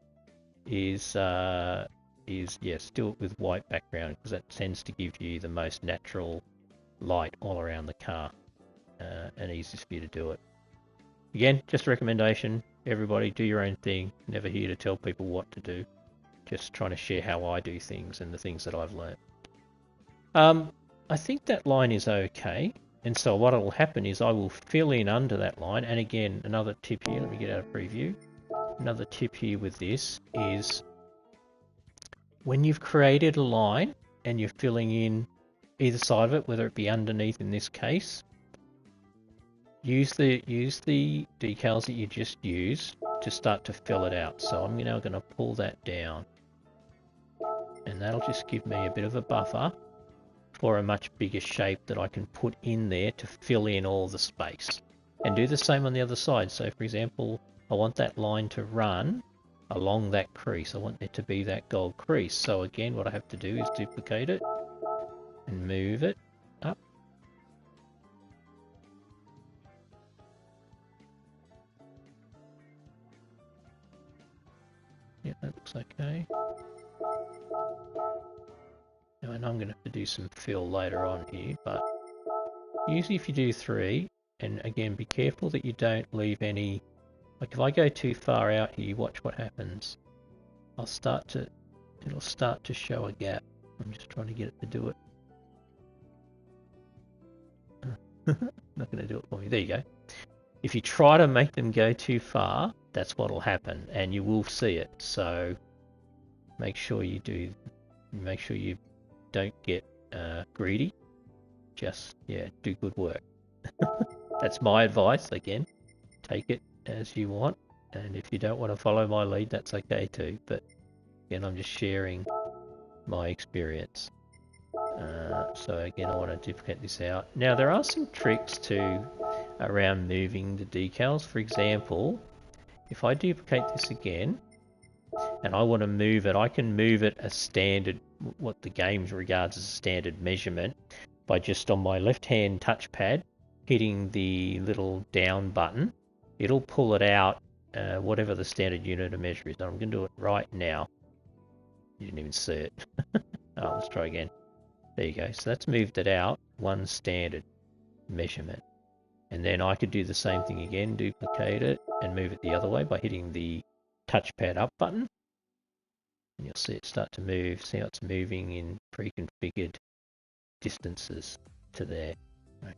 is yes, do it with white background, because that tends to give you the most natural light all around the car, and easiest for you to do it. Again, just a recommendation. Everybody do your own thing. Never here to tell people what to do. Just trying to share how I do things and the things that I've learnt. I think that line is okay. And so what will happen is I will fill in under that line. And again, another tip here, let me get out of preview. Another tip here with this is when you've created a line and you're filling in either side of it, whether it be underneath in this case, use the decals that you just used to start to fill it out. So I'm now going to pull that down, and that'll just give me a bit of a buffer for a much bigger shape that I can put in there to fill in all the space. And do the same on the other side. So for example, I want that line to run along that crease. I want there to be that gold crease. So again, what I have to do is duplicate it and move it up. Yeah, that looks okay. And I'm going to have to do some fill later on here, but usually if you do 3, and again, be careful that you don't leave any, like if I go too far out here, watch what happens. It'll start to show a gap. I'm just trying to get it to do it. Not going to do it for me. There you go. If you try to make them go too far, that's what'll happen, and you will see it. So make sure you don't get greedy. Just, yeah, do good work. That's my advice. Again, take it as you want, and if you don't want to follow my lead, that's okay too. But again, I'm just sharing my experience. So again, I want to duplicate this out. Now there are some tricks too around moving the decals. For example, if I duplicate this again and I want to move it, I can move it a standard, what the game regards as a standard measurement, by just on my left hand touchpad hitting the little down button. It'll pull it out, whatever the standard unit of measure is. And I'm going to do it right now. You didn't even see it. Oh, let's try again. There you go. So that's moved it out one standard measurement. And then I could do the same thing again, duplicate it and move it the other way by hitting the touchpad up button. And you'll see it start to move. See how it's moving in pre-configured distances to there.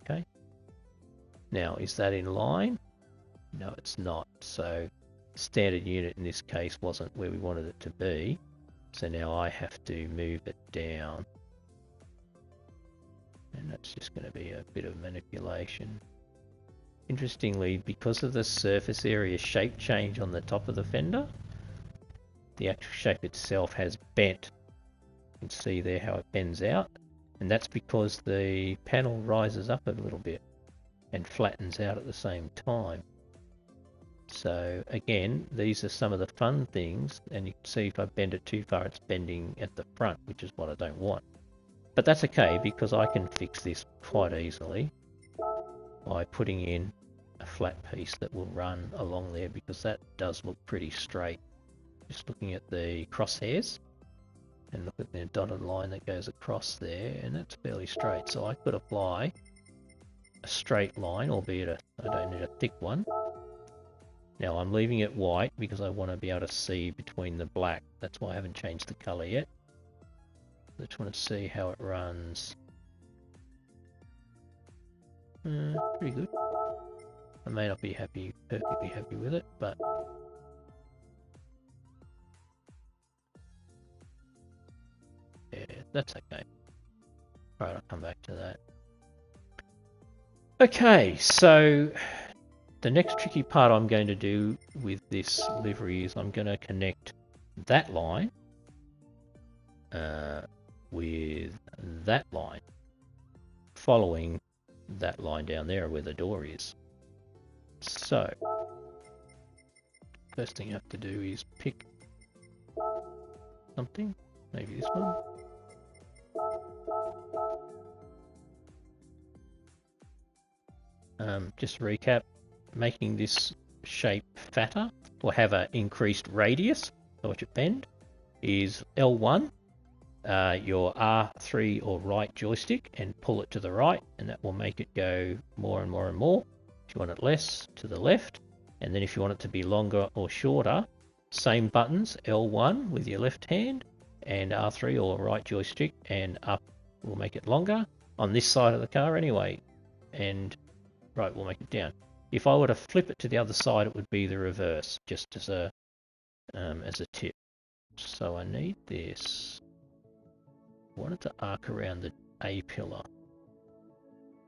Okay. Now, is that in line? No, it's not. So standard unit in this case wasn't where we wanted it to be. So now I have to move it down. And that's just going to be a bit of manipulation. Interestingly, because of the surface area shape change on the top of the fender, the actual shape itself has bent. You can see there how it bends out. And that's because the panel rises up a little bit and flattens out at the same time. So again, these are some of the fun things, and you can see if I bend it too far, it's bending at the front, which is what I don't want. But that's okay, because I can fix this quite easily by putting in a flat piece that will run along there, because that does look pretty straight. Just looking at the crosshairs, and look at the dotted line that goes across there, and that's fairly straight. So I could apply a straight line, albeit I don't need a thick one. Now I'm leaving it white because I want to be able to see between the black. That's why I haven't changed the color yet. I just want to see how it runs. Pretty good. I may not be perfectly happy with it, but yeah, that's okay. Alright, I'll come back to that. Okay, so the next tricky part I'm going to do with this livery is I'm going to connect that line with that line, following that line down there where the door is. So, first thing you have to do is pick something, maybe this one. Just to recap, making this shape fatter or have an increased radius, so watch it bend, is L1, your R3 or right joystick, and pull it to the right, and that will make it go more and more and more. If you want it less, to the left, and then if you want it to be longer or shorter, same buttons, L1 with your left hand, and R3 or right joystick, and up will make it longer, on this side of the car anyway, and right will make it down. If I were to flip it to the other side, it would be the reverse, just as a tip. So I need this. I wanted to arc around the A pillar.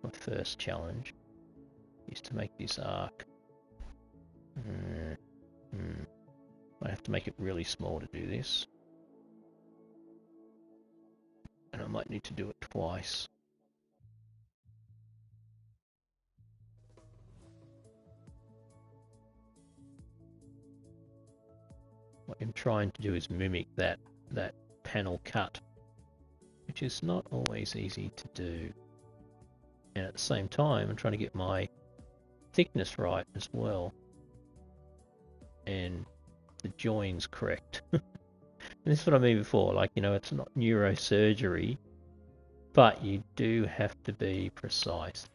My first challenge is to make this arc. I have to make it really small to do this. And I might need to do it twice. What I'm trying to do is mimic that panel cut, which is not always easy to do. And at the same time, I'm trying to get my thickness right as well. And the joins correct. And this is what I mean before, like, you know, it's not neurosurgery, but you do have to be precise.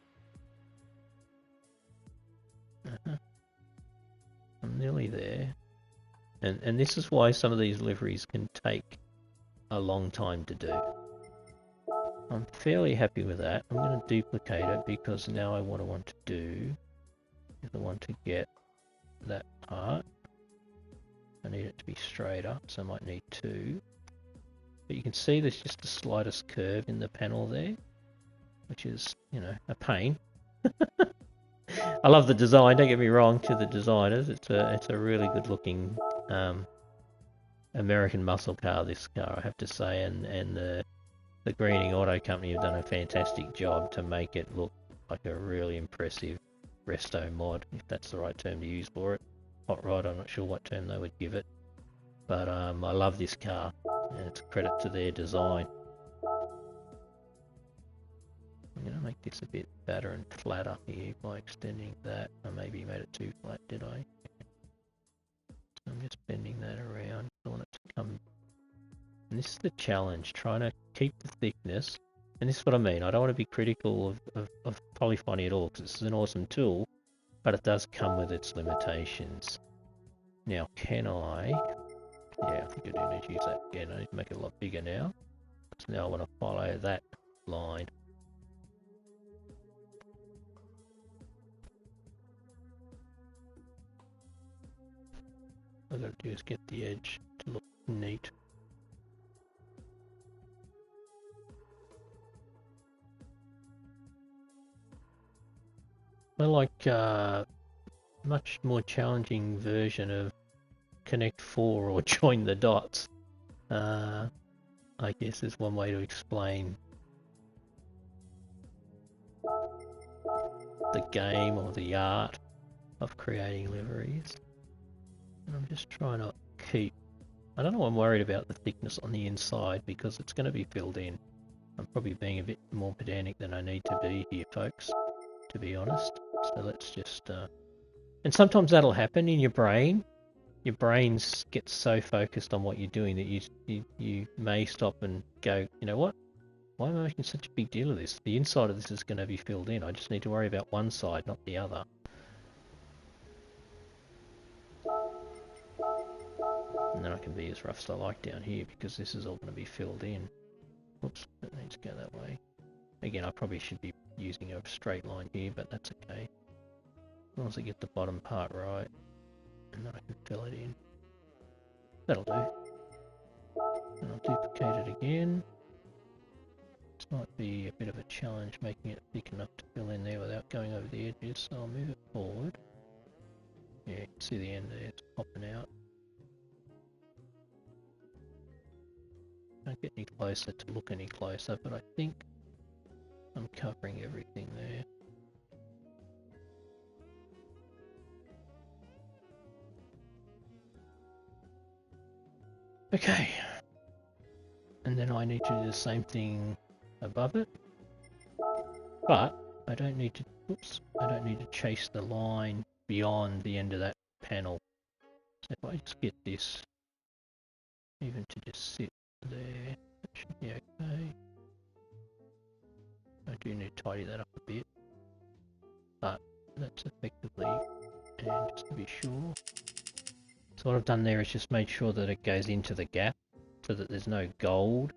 I'm nearly there. And this is why some of these liveries can take a long time to do. I'm fairly happy with that. I'm going to duplicate it because now what I want to do is I want to get that part. I need it to be straighter, so I might need two. But you can see there's just the slightest curve in the panel there, which is, you know, a pain. I love the design, don't get me wrong, to the designers. It's a really good looking American muscle car, this car, I have to say, and the Greening Auto Company have done a fantastic job to make it look like a really impressive resto mod, if that's the right term to use for it. Hot rod, I'm not sure what term they would give it, but I love this car, and it's a credit to their design. I'm going to make this a bit fatter and flatter here by extending that. I maybe made it too flat, did I? So I'm just bending that around. I want it to come. And this is the challenge, trying to keep the thickness. And this is what I mean. I don't want to be critical of polyphony at all, because this is an awesome tool, but it does come with its limitations. Now, can I... Yeah, I think I do need to use that again. I need to make it a lot bigger now. So now I want to follow that line. All I've got to do is get the edge to look neat. I like much more challenging version of connect 4 or join the dots. I guess is one way to explain the game or the art of creating liveries. And I'm just trying to keep... I don't know, I'm worried about the thickness on the inside because it's going to be filled in. I'm probably being a bit more pedantic than I need to be here, folks, to be honest. So let's just... And sometimes that'll happen in your brain. Your brain gets so focused on what you're doing that you may stop and go, you know what? Why am I making such a big deal of this? The inside of this is going to be filled in. I just need to worry about one side, not the other. And then I can be as rough as I like down here because this is all going to be filled in. Oops, that needs to go that way. Again, I probably should be using a straight line here, but that's okay. As long as I get the bottom part right, and then I can fill it in. That'll do. And I'll duplicate it again. This might be a bit of a challenge making it thick enough to fill in there without going over the edges, so I'll move it forward. Yeah, you can see the end there, it's popping out. Don't get any closer to look any closer, but I think I'm covering everything there. Okay, and then I need to do the same thing above it, but I don't need to, oops, I don't need to chase the line beyond the end of that panel. So if I just get this even to just sit there, that should be okay. I do need to tidy that up a bit, but that's effectively, and just to be sure. So what I've done there is just made sure that it goes into the gap so that there's no gold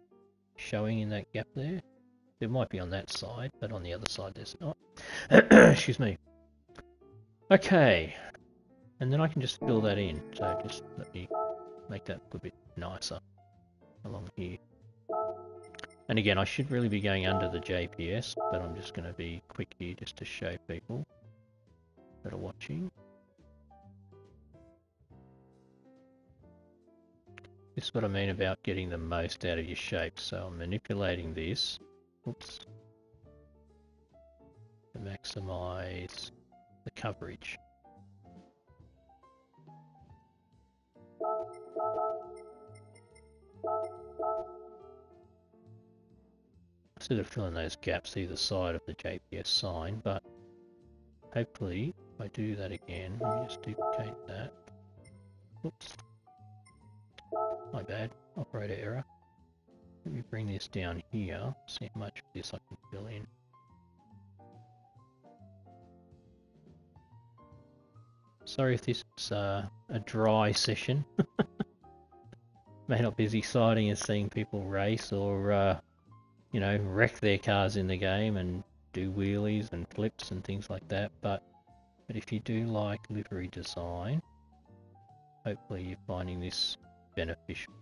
showing in that gap there. It might be on that side, but on the other side there's not. Excuse me. Okay, and then I can just fill that in. So just let me make that look a bit nicer along here. And again, I should really be going under the JPS, but I'm just going to be quick here just to show people that are watching. This is what I mean about getting the most out of your shape. So I'm manipulating this, oops, to maximize the coverage. Sort of filling those gaps either side of the JPS sign, but hopefully if I do that again, let me just duplicate that. Oops. My bad, operator error. Let me bring this down here, see how much of this I can fill in. Sorry if this is a dry session. May not be as exciting as seeing people race or you know, wreck their cars in the game and do wheelies and flips and things like that, but if you do like livery design, hopefully you're finding this beneficial.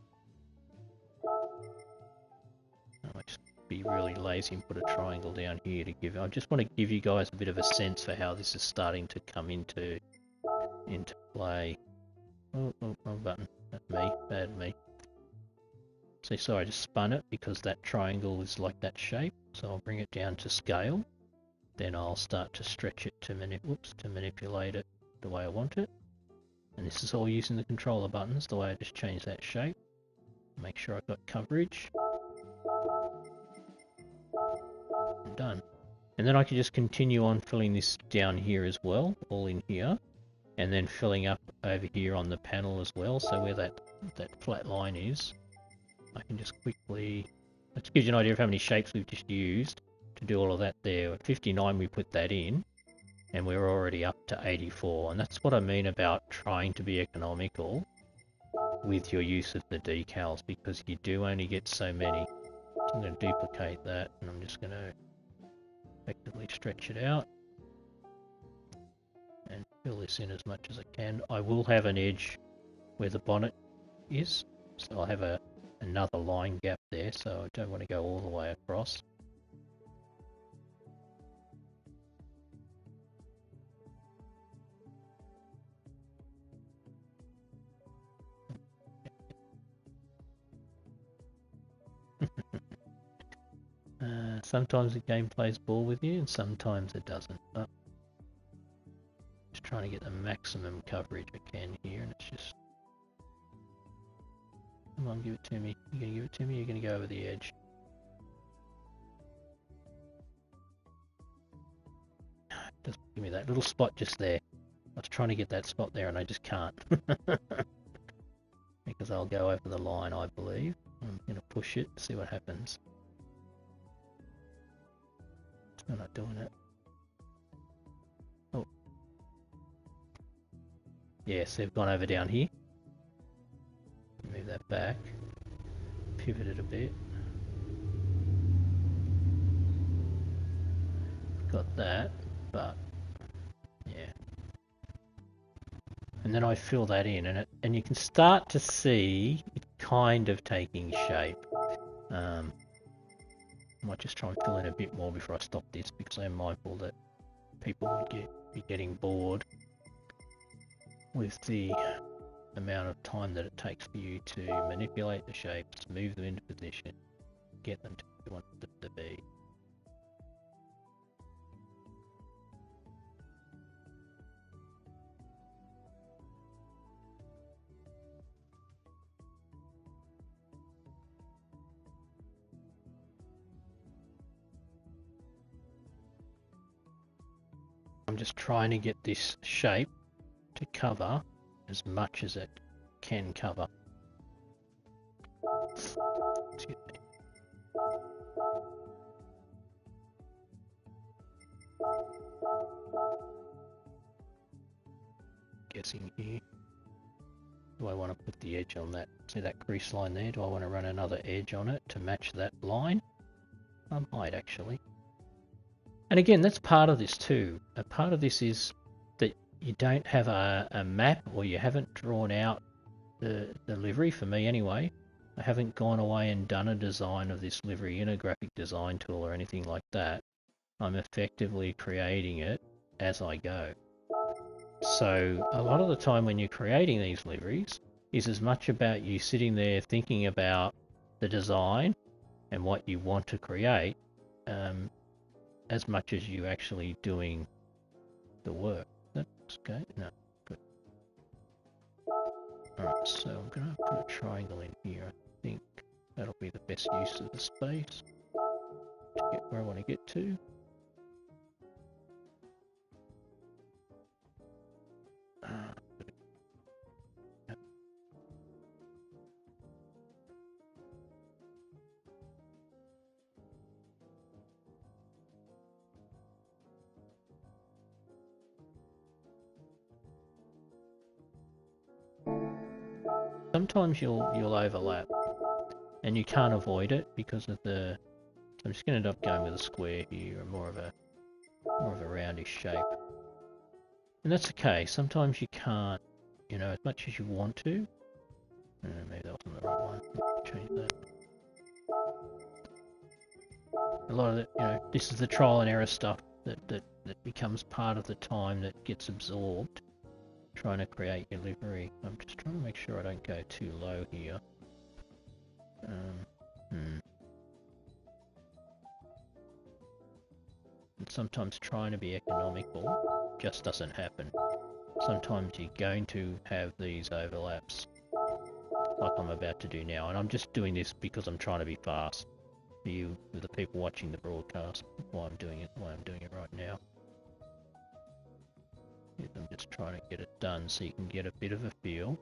I might just be really lazy and put a triangle down here to give. I just want to give you guys a bit of a sense for how this is starting to come into play. Oh, wrong button. That's me. Bad me. So sorry, I just spun it because that triangle is like that shape. So I'll bring it down to scale. Then I'll start to stretch it to manipulate it the way I want it. And this is all using the controller buttons, the way I just changed that shape. Make sure I've got coverage. I'm done. And then I can just continue on filling this down here as well, all in here. And then filling up over here on the panel as well, so where that flat line is. I can just quickly, that gives you an idea of how many shapes we've just used to do all of that there. At 59 we put that in, and we're already up to 84. And that's what I mean about trying to be economical with your use of the decals, because you do only get so many. So I'm going to duplicate that, and I'm just going to effectively stretch it out and fill this in as much as I can. I will have an edge where the bonnet is, so I'll have another line gap there, so I don't want to go all the way across. Sometimes the game plays ball with you and sometimes it doesn't, but just trying to get the maximum coverage I can here, and it's just, come on, give it to me. You're going to give it to me, you're going to go over the edge. Just give me that little spot just there. I was trying to get that spot there and I just can't. Because I'll go over the line, I believe. I'm going to push it, see what happens. I'm not doing it. Oh. Yes, they've gone over down here. Move that back. Pivot it a bit. Got that, but yeah. And then I fill that in, and you can start to see it kind of taking shape. I might just try and fill in a bit more before I stop this, because I'm mindful that people would be getting bored with the amount of time that it takes for you to manipulate the shapes, move them into position, get them to where you want them to be. I'm just trying to get this shape to cover as much as it can cover. Excuse me. Guessing here. Do I want to put the edge on that? See that crease line there? Do I want to run another edge on it to match that line? I might actually. And again, that's part of this too. A part of this is that you don't have a map, or you haven't drawn out the livery for me anyway. I haven't gone away and done a design of this livery in a graphic design tool or anything like that. I'm effectively creating it as I go. So a lot of the time when you're creating these liveries is as much about you sitting there thinking about the design and what you want to create, as much as you actually doing the work. That's okay. No, good. Alright, so I'm going to put a triangle in here. I think that'll be the best use of the space to get where I want to get to. Sometimes you'll overlap, and you can't avoid it because of the. I'm just going to end up going with a square here, or more of a roundish shape, and that's okay. Sometimes you can't, as much as you want to. Maybe that wasn't the right one. Change that. A lot of it, this is the trial and error stuff that becomes part of the time that gets absorbed trying to create your livery. I'm just trying to make sure I don't go too low here. And sometimes trying to be economical just doesn't happen. Sometimes you're going to have these overlaps, like I'm about to do now, and I'm just doing this because I'm trying to be fast for you, for the people watching the broadcast, why I'm doing it right now. I'm just trying to get it done so you can get a bit of a feel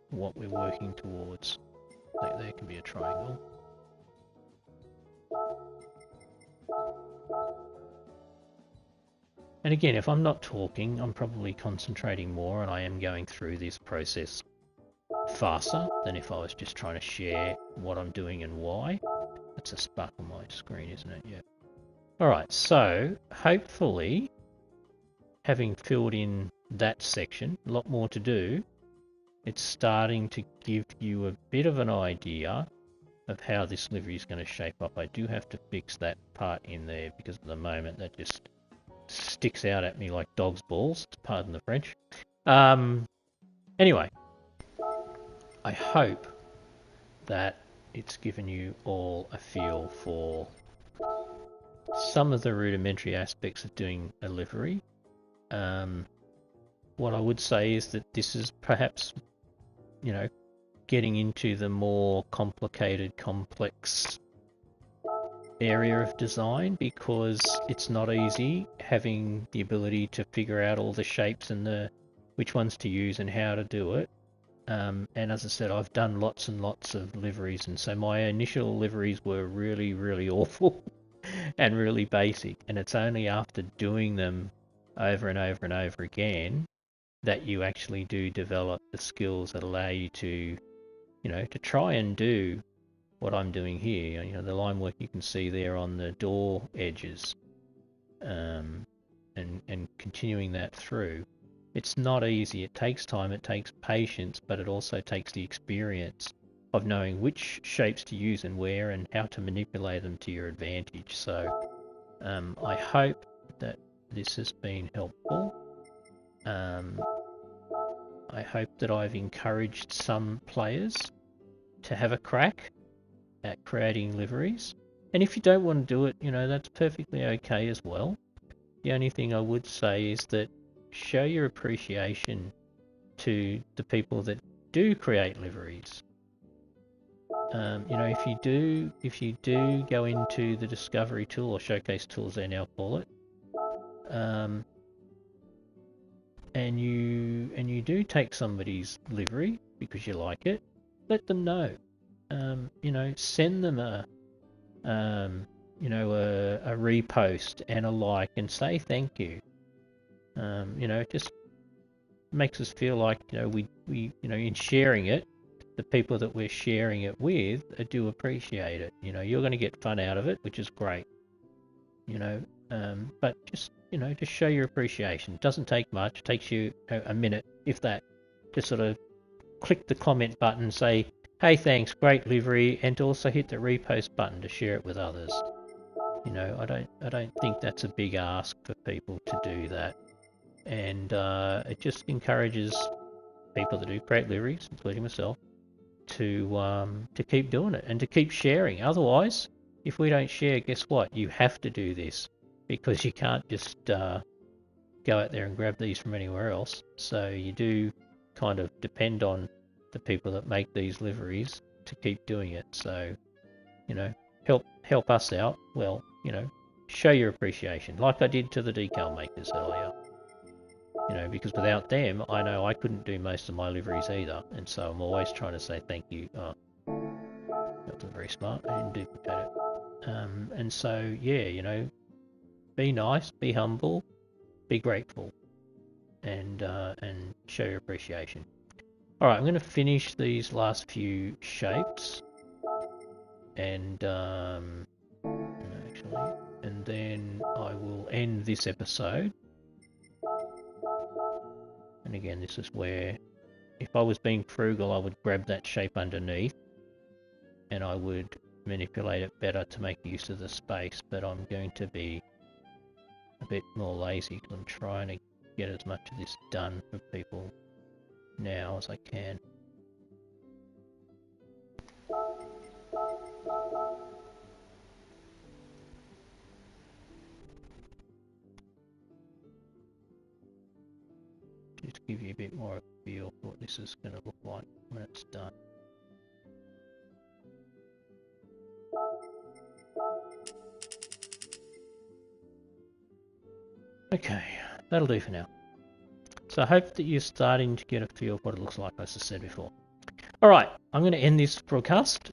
for what we're working towards. There can be a triangle. And again, if I'm not talking, I'm probably concentrating more, and I am going through this process faster than if I was just trying to share what I'm doing and why. That's a spark on my screen, isn't it? Yeah. Alright, so hopefully, having filled in that section, a lot more to do, it's starting to give you a bit of an idea of how this livery is going to shape up. I do have to fix that part in there because at the moment that just sticks out at me like dog's balls, pardon the French. Anyway, I hope that it's given you all a feel for some of the rudimentary aspects of doing a livery. What I would say is that this is perhaps, getting into the more complicated, complex area of design, because it's not easy having the ability to figure out all the shapes and which ones to use and how to do it. And as I said, I've done lots and lots of liveries, and so my initial liveries were really, really awful and really basic, and it's only after doing them over and over and over again that you actually do develop the skills that allow you to, to try and do what I'm doing here. The line work you can see there on the door edges, and continuing that through. It's not easy. It takes time, it takes patience, but it also takes the experience of knowing which shapes to use and where and how to manipulate them to your advantage. So I hope that this has been helpful. I hope that I've encouraged some players to have a crack at creating liveries. And if you don't want to do it, that's perfectly okay as well. The only thing I would say is that show your appreciation to the people that do create liveries. If you do go into the discovery tool, or showcase tool as they now call it, and you do take somebody's livery because you like it, let them know. Send them a repost and a like, and say thank you. It just makes us feel like we in sharing it, the people that we're sharing it with do appreciate it. You're going to get fun out of it, which is great. But just just show your appreciation. It doesn't take much. It takes you a minute, if that, to sort of click the comment button, say, hey, thanks, great livery, and to also hit the repost button to share it with others. You know, I don't think that's a big ask for people to do that, and it just encourages people that do create liveries, including myself, to keep doing it and to keep sharing. Otherwise, if we don't share, guess what? You have to do this, because you can't just go out there and grab these from anywhere else. So you do kind of depend on the people that make these liveries to keep doing it. So, you know, help us out. Well, you know, show your appreciation, like I did to the decal makers earlier. You know, because without them, I know I couldn't do most of my liveries either, and so I'm always trying to say thank you. Oh, that wasn't very smart. I didn't duplicate it. And so, yeah, you know, be nice, be humble, be grateful, and show your appreciation. All right, I'm going to finish these last few shapes, and actually, and then I will end this episode. And again, this is where, if I was being frugal, I would grab that shape underneath and I would manipulate it better to make use of the space, but I'm going to be a bit more lazy because I'm trying to get as much of this done for people now as I can. Just give you a bit more of a feel for what this is going to look like when it's done. Okay, that'll do for now. So I hope that you're starting to get a feel of what it looks like, as I said before. Alright, I'm going to end this broadcast.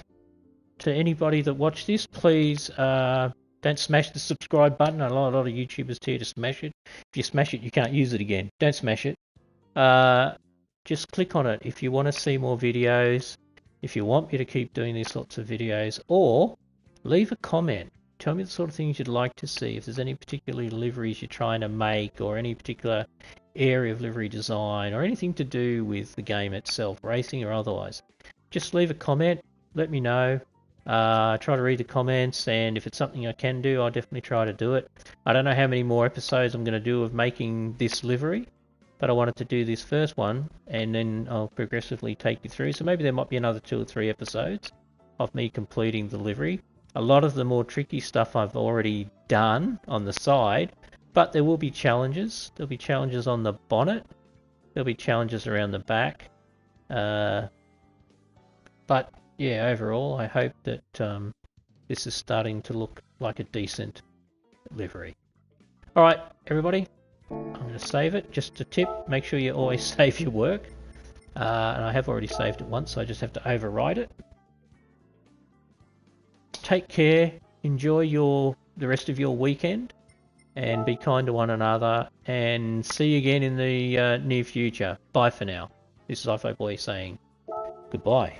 To anybody that watched this, please don't smash the subscribe button. A lot of YouTubers tell you to smash it. If you smash it, you can't use it again. Don't smash it. Just click on it if you want to see more videos, if you want me to keep doing these sorts of videos, or leave a comment. Tell me the sort of things you'd like to see, if there's any particular liveries you're trying to make, or any particular area of livery design, or anything to do with the game itself, racing or otherwise. Just leave a comment, let me know. Try to read the comments, and if it's something I can do, I'll definitely try to do it. I don't know how many more episodes I'm going to do of making this livery, but I wanted to do this first one, and then I'll progressively take you through. So maybe there might be another 2 or 3 episodes of me completing the livery. A lot of the more tricky stuff I've already done on the side, but there will be challenges. There'll be challenges on the bonnet. There'll be challenges around the back. But yeah, overall, I hope that this is starting to look like a decent livery. All right, everybody, I'm going to save it. Just a tip, make sure you always save your work. And I have already saved it once, so I just have to overwrite it. Take care, enjoy the rest of your weekend, and be kind to one another, and see you again in the near future. Bye for now. This is iflowboy saying goodbye.